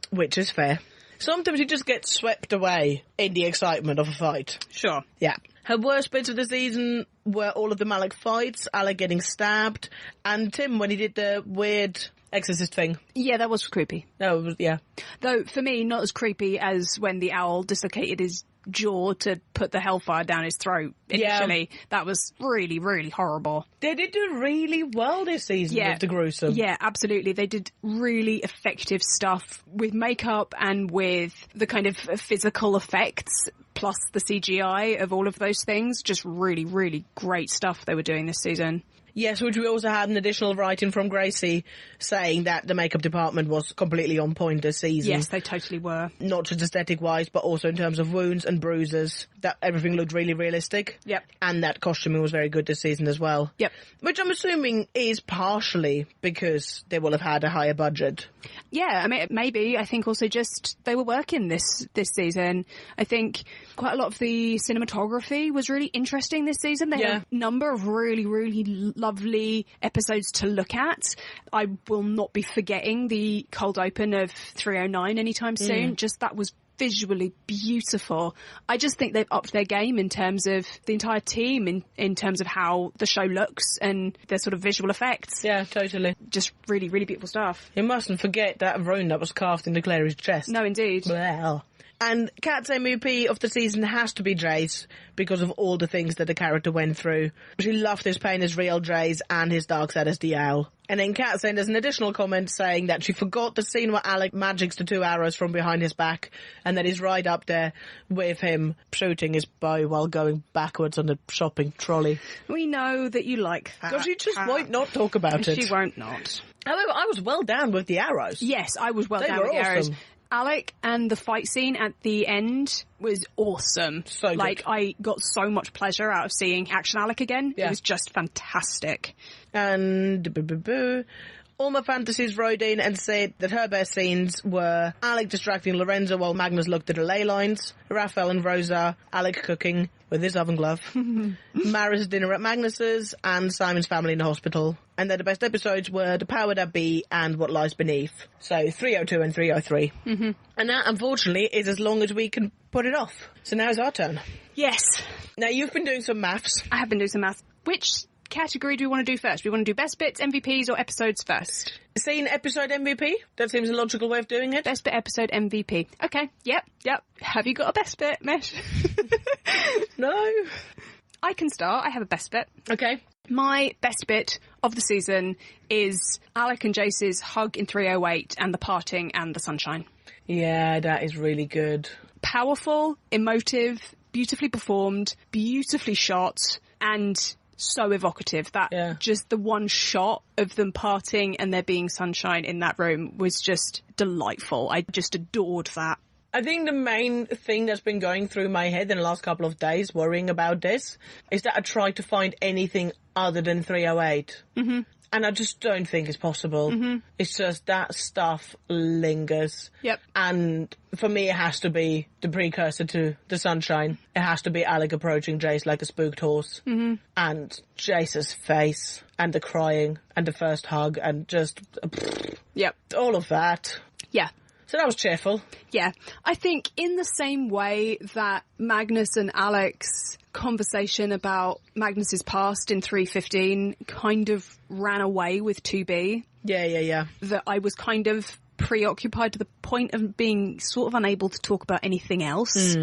Which is fair. Sometimes you just get swept away in the excitement of a fight. Sure. Yeah. Her worst bits of the season were all of the Malik fights, Alec getting stabbed, and Tim when he did the weird exorcist thing. Yeah, that was creepy. No, it was, yeah. Though, for me, not as creepy as when the owl dislocated his jaw to put the hellfire down his throat initially. Yeah. That was really, really horrible. They did do really well this season with the gruesome. Yeah, absolutely. They did really effective stuff with makeup and with the kind of physical effects, plus the CGI of all of those things. Just really, really great stuff they were doing this season. Yes, which we also had an additional writing from Gracie saying that the makeup department was completely on point this season. Yes, they totally were. Not just aesthetic-wise, but also in terms of wounds and bruises, that everything looked really realistic. Yep. And that costuming was very good this season as well. Yep. Which I'm assuming is partially because they will have had a higher budget. Yeah, I mean, maybe. I think also just they were working this season. I think quite a lot of the cinematography was really interesting this season. They had a number of really, really lovely episodes to look at. I will not be forgetting the cold open of 309 anytime soon. Just that was visually beautiful. I just think they've upped their game in terms of the entire team, in terms of how the show looks and their sort of visual effects. Yeah, totally. Just really, really beautiful stuff. You mustn't forget that rune that was carved into Clary's chest. No, indeed. Well. And Kat's MVP of the season has to be Jace because of all the things that the character went through. She loved his pain as real Jace and his dark side as the owl. And then Kat sent us an additional comment saying that she forgot the scene where Alec magics the 2 arrows from behind his back and that he's right up there with him shooting his bow while going backwards on the shopping trolley. We know that you like that. Because she just won't not talk about it. She won't not. However, I was well down with the arrows. Yes, I was well They down were with the arrows. awesome. Alec and the fight scene at the end was awesome. So good. Like, I got so much pleasure out of seeing Action Alec again. Yeah. It was just fantastic. And Alma Fantasies wrote in and said that her best scenes were Alec distracting Lorenzo while Magnus looked at the ley lines, Raphael and Rosa, Alec cooking with his oven glove, Maris' dinner at Magnus's, and Simon's family in the hospital. And that the best episodes were The Power That Be and What Lies Beneath. So 302 and 303. Mm-hmm. And that, unfortunately, is as long as we can put it off. So now it's our turn. Yes. Now, you've been doing some maths. I have been doing some math. Which category do we want to do first? Do we want to do best bits, MVPs, or episodes first? Scene, episode, MVP? That seems a logical way of doing it. Best bit, episode, MVP. Okay, yep. Have you got a best bit, Mish? No. I can start. I have a best bit. Okay. My best bit of the season is Alec and Jace's hug in 308 and the parting and the sunshine. Yeah, that is really good. Powerful, emotive, beautifully performed, beautifully shot, and so evocative. That just the one shot of them parting and there being sunshine in that room was just delightful. I just adored that. I think the main thing that's been going through my head in the last couple of days, worrying about this, is that I tried to find anything other than 308. Mm-hmm. And I just don't think it's possible. Mm-hmm. It's just that stuff lingers. Yep. And for me, it has to be the precursor to the sunshine. It has to be Alec approaching Jace like a spooked horse. Mm-hmm. And Jace's face, and the crying, and the first hug, and just... Yep. all of that. Yeah. So that was cheerful. Yeah. I think in the same way that Magnus and Alec's conversation about Magnus's past in 315 kind of ran away with 2B. Yeah. That I was kind of preoccupied to the point of being sort of unable to talk about anything else.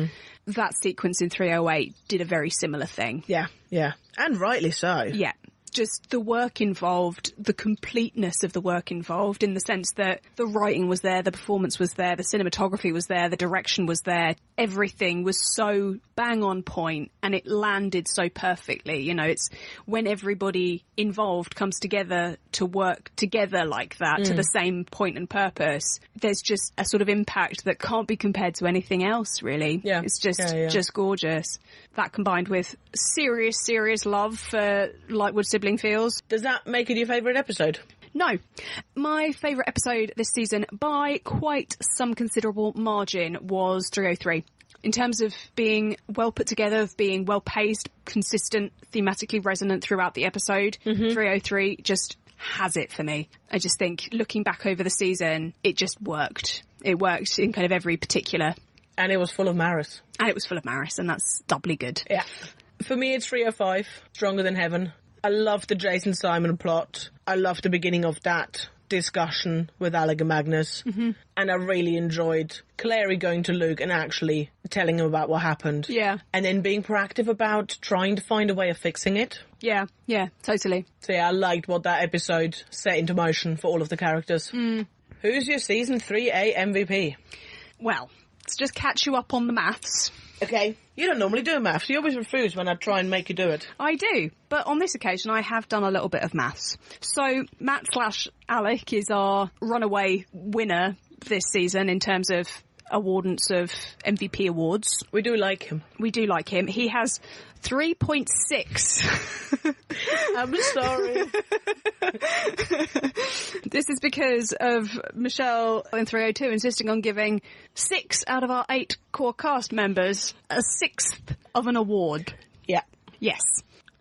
That sequence in 308 did a very similar thing. Yeah. And rightly so. Yeah. Just the work involved, the completeness of the work involved, in the sense that the writing was there, the performance was there, the cinematography was there, the direction was there. Everything was so bang on point and it landed so perfectly. You know, it's when everybody involved comes together to work together like that to the same point and purpose, there's just a sort of impact that can't be compared to anything else, really. Yeah. It's just gorgeous. That combined with serious love for Lightwood sibling feels. Does that make it your favourite episode? No. My favourite episode this season, by quite some considerable margin, was 303. In terms of being well put together, of being well paced, consistent, thematically resonant throughout the episode, 303 just has it for me. I just think, looking back over the season, it just worked. It worked in kind of every particular. And it was full of Maris. And it was full of Maris, and that's doubly good. Yeah. For me, it's 305, Stronger Than Heaven. I love the Jason Simon plot. I love the beginning of that discussion with Alec and Magnus. Mm-hmm. And I really enjoyed Clary going to Luke and actually telling him about what happened. Yeah. And then being proactive about trying to find a way of fixing it. Yeah, totally. So yeah, I liked what that episode set into motion for all of the characters. Who's your Season 3a MVP? Well, let's just catch you up on the maths. Okay. You don't normally do maths. You always refuse when I try and make you do it. I do, but on this occasion I have done a little bit of maths. So Matt/Alec is our runaway winner this season in terms of awardance of MVP awards. We do like him. We do like him. He has 3.6. I'm sorry. This is because of Michelle in 302 insisting on giving 6 out of our 8 core cast members a 6th of an award. Yeah. Yes.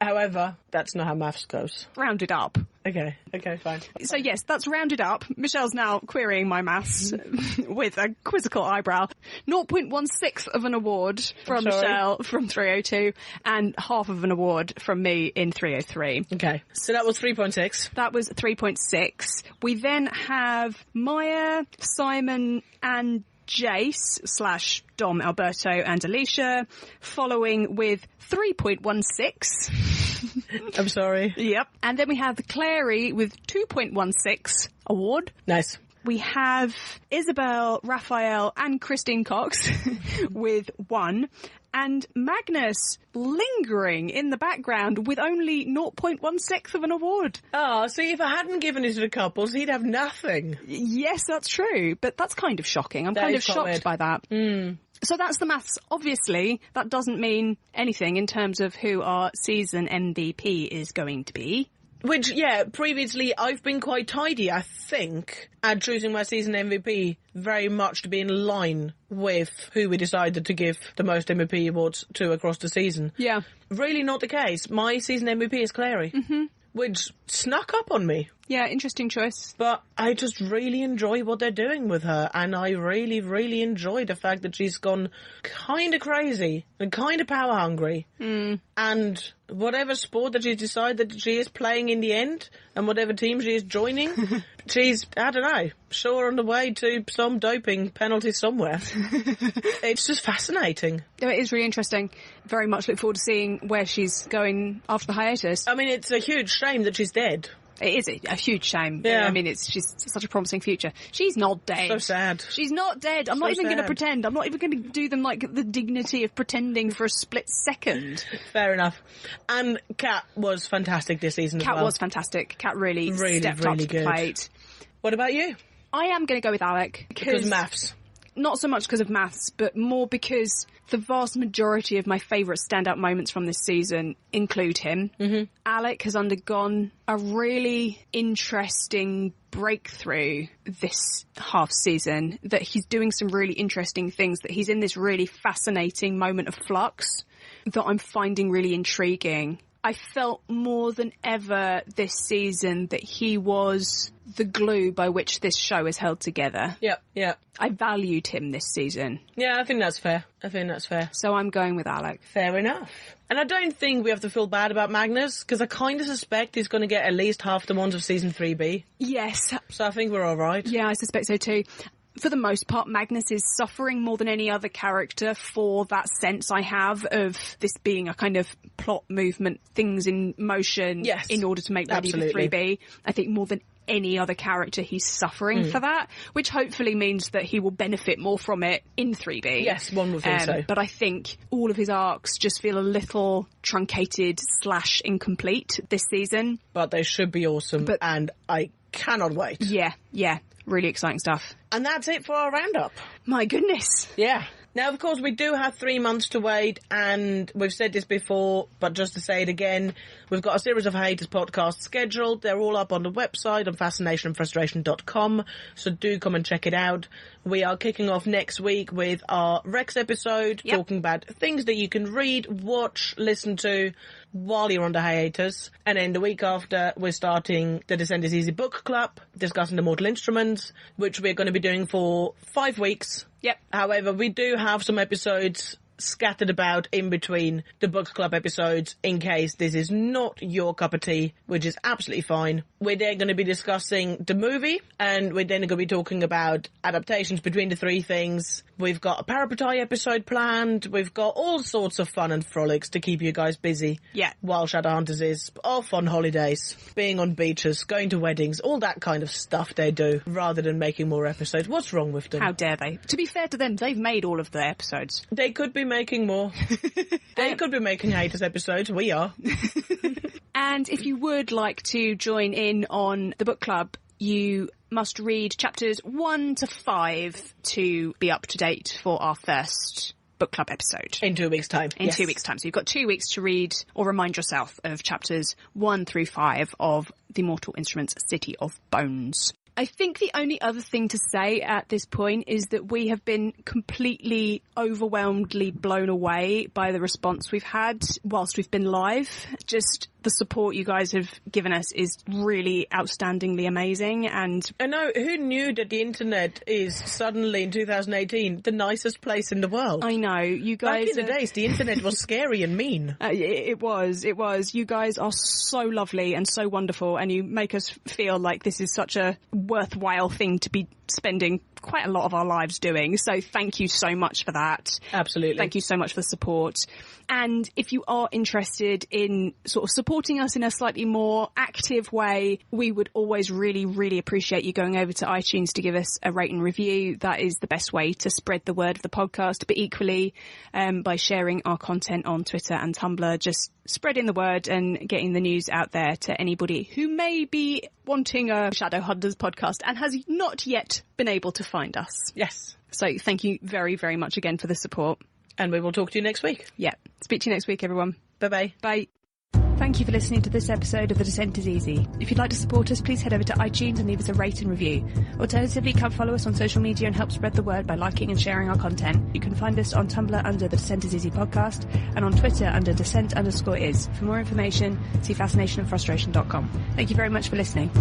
However, that's not how maths goes. Rounded up. Okay, fine. So yes, that's rounded up. Michelle's now querying my maths with a quizzical eyebrow. 0.16 of an award from Michelle from 302 and half of an award from me in 303. Okay, so that was 3.6. That was 3.6. We then have Maya, Simon and Jace / Dom, Alberto and Alicia, following with 3.16. I'm sorry. Yep. And then we have Clary with 2.16 award. Nice. We have Isabel, Raphael and Christine Cox with 1. And Magnus lingering in the background with only 0.16 of an award. Oh, see, if I hadn't given it to the couples, he'd have nothing. Yes, that's true. But that's kind of shocking. I'm kind of shocked by that. So that's the maths. Obviously, that doesn't mean anything in terms of who our season MVP is going to be. Which, yeah, previously I've been quite tidy, I think, at choosing my season MVP very much to be in line with who we decided to give the most MVP awards to across the season. Yeah. Really not the case. My season MVP is Clary, which snuck up on me. Yeah, interesting choice. But I just really enjoy what they're doing with her, and I really, really enjoy the fact that she's gone kind of crazy and kind of power hungry. And whatever sport that she's decided that she is playing in the end, and whatever team she is joining, she's, I don't know, sure on the way to some doping penalty somewhere. It's just fascinating. It is really interesting. Very much look forward to seeing where she's going after the hiatus. I mean, it's a huge shame that she's dead. It is a huge shame. Yeah. I mean, she's such a promising future. She's not dead. So sad. She's not dead. I'm not even going to pretend. I'm not even going to do them like the dignity of pretending for a split second. Fair enough. And Kat was fantastic this season as well. Kat was fantastic. Kat really stepped up to the plate. What about you? I am going to go with Alec. Because maths. Not so much because of maths, but more because the vast majority of my favourite standout moments from this season include him. Alec has undergone a really interesting breakthrough this half season, that he's doing some really interesting things, that he's in this really fascinating moment of flux that I'm finding really intriguing. I felt more than ever this season that he was the glue by which this show is held together. Yep. I valued him this season. Yeah, I think that's fair. So I'm going with Alec. Fair enough. And I don't think we have to feel bad about Magnus, because I kind of suspect he's going to get at least half the ones of Season 3b. Yes. So I think we're all right. Yeah, I suspect so too. For the most part, Magnus is suffering more than any other character for that sense I have of this being a kind of plot movement, things in motion in order to make ready for 3B. I think more than any other character, he's suffering for that, which hopefully means that he will benefit more from it in 3B. Yes, one would think so. But I think all of his arcs just feel a little truncated / incomplete this season. But they should be awesome, and I cannot wait. Yeah. Really exciting stuff. And that's it for our roundup. My goodness. Yeah. Now, of course, we do have 3 months to wait, and we've said this before, but just to say it again, we've got a series of hiatus podcasts scheduled. They're all up on the website on fascinationandfrustration.com, so do come and check it out. We are kicking off next week with our Rex episode, talking about things that you can read, watch, listen to while you're on the hiatus. And then the week after, we're starting the Descend is Easy book club, discussing the Mortal Instruments, which we're going to be doing for 5 weeks. Yep. However, we do have some episodes scattered about in between the book club episodes in case this is not your cup of tea, which is absolutely fine. We're then going to be discussing the movie, and we're then going to be talking about adaptations between the 3 things. We've got a Parapatai episode planned. We've got all sorts of fun and frolics to keep you guys busy. Yeah. While Shadowhunters is off on holidays, being on beaches, going to weddings, all that kind of stuff they do, rather than making more episodes. What's wrong with them? How dare they? To be fair to them, they've made all of their episodes. They could be making more. They could be making haters episodes. We are. And if you would like to join in on the book club, you must read chapters 1 to 5 to be up to date for our first book club episode. In 2 weeks' time. In 2 weeks' time. So you've got 2 weeks to read or remind yourself of chapters 1 through 5 of The Mortal Instruments City of Bones. I think the only other thing to say at this point is that we have been completely overwhelmingly blown away by the response we've had whilst we've been live. Just the support you guys have given us is really outstandingly amazing. And I know, who knew that the internet is suddenly in 2018 the nicest place in the world? I know, you guys. Back in the days, the internet was scary and mean. It was. You guys are so lovely and so wonderful, and you make us feel like this is such a worthwhile thing to be spending quite a lot of our lives doing. So thank you so much for that. Absolutely. Thank you so much for the support. And if you are interested in sort of supporting us in a slightly more active way, we would always really, really appreciate you going over to iTunes to give us a rate and review. That is the best way to spread the word of the podcast, but equally by sharing our content on Twitter and Tumblr, just spreading the word and getting the news out there to anybody who may be wanting a Shadowhunters podcast and has not yet been able to find us. Yes. So thank you very, very much again for the support. And we will talk to you next week. Yeah. Speak to you next week, everyone. Bye-bye. Bye. Thank you for listening to this episode of The Descent is Easy. If you'd like to support us, please head over to iTunes and leave us a rate and review. Alternatively, come follow us on social media and help spread the word by liking and sharing our content. You can find us on Tumblr under The Descent is Easy Podcast and on Twitter under Descent_is. For more information, see fascinationandfrustration.com. Thank you very much for listening.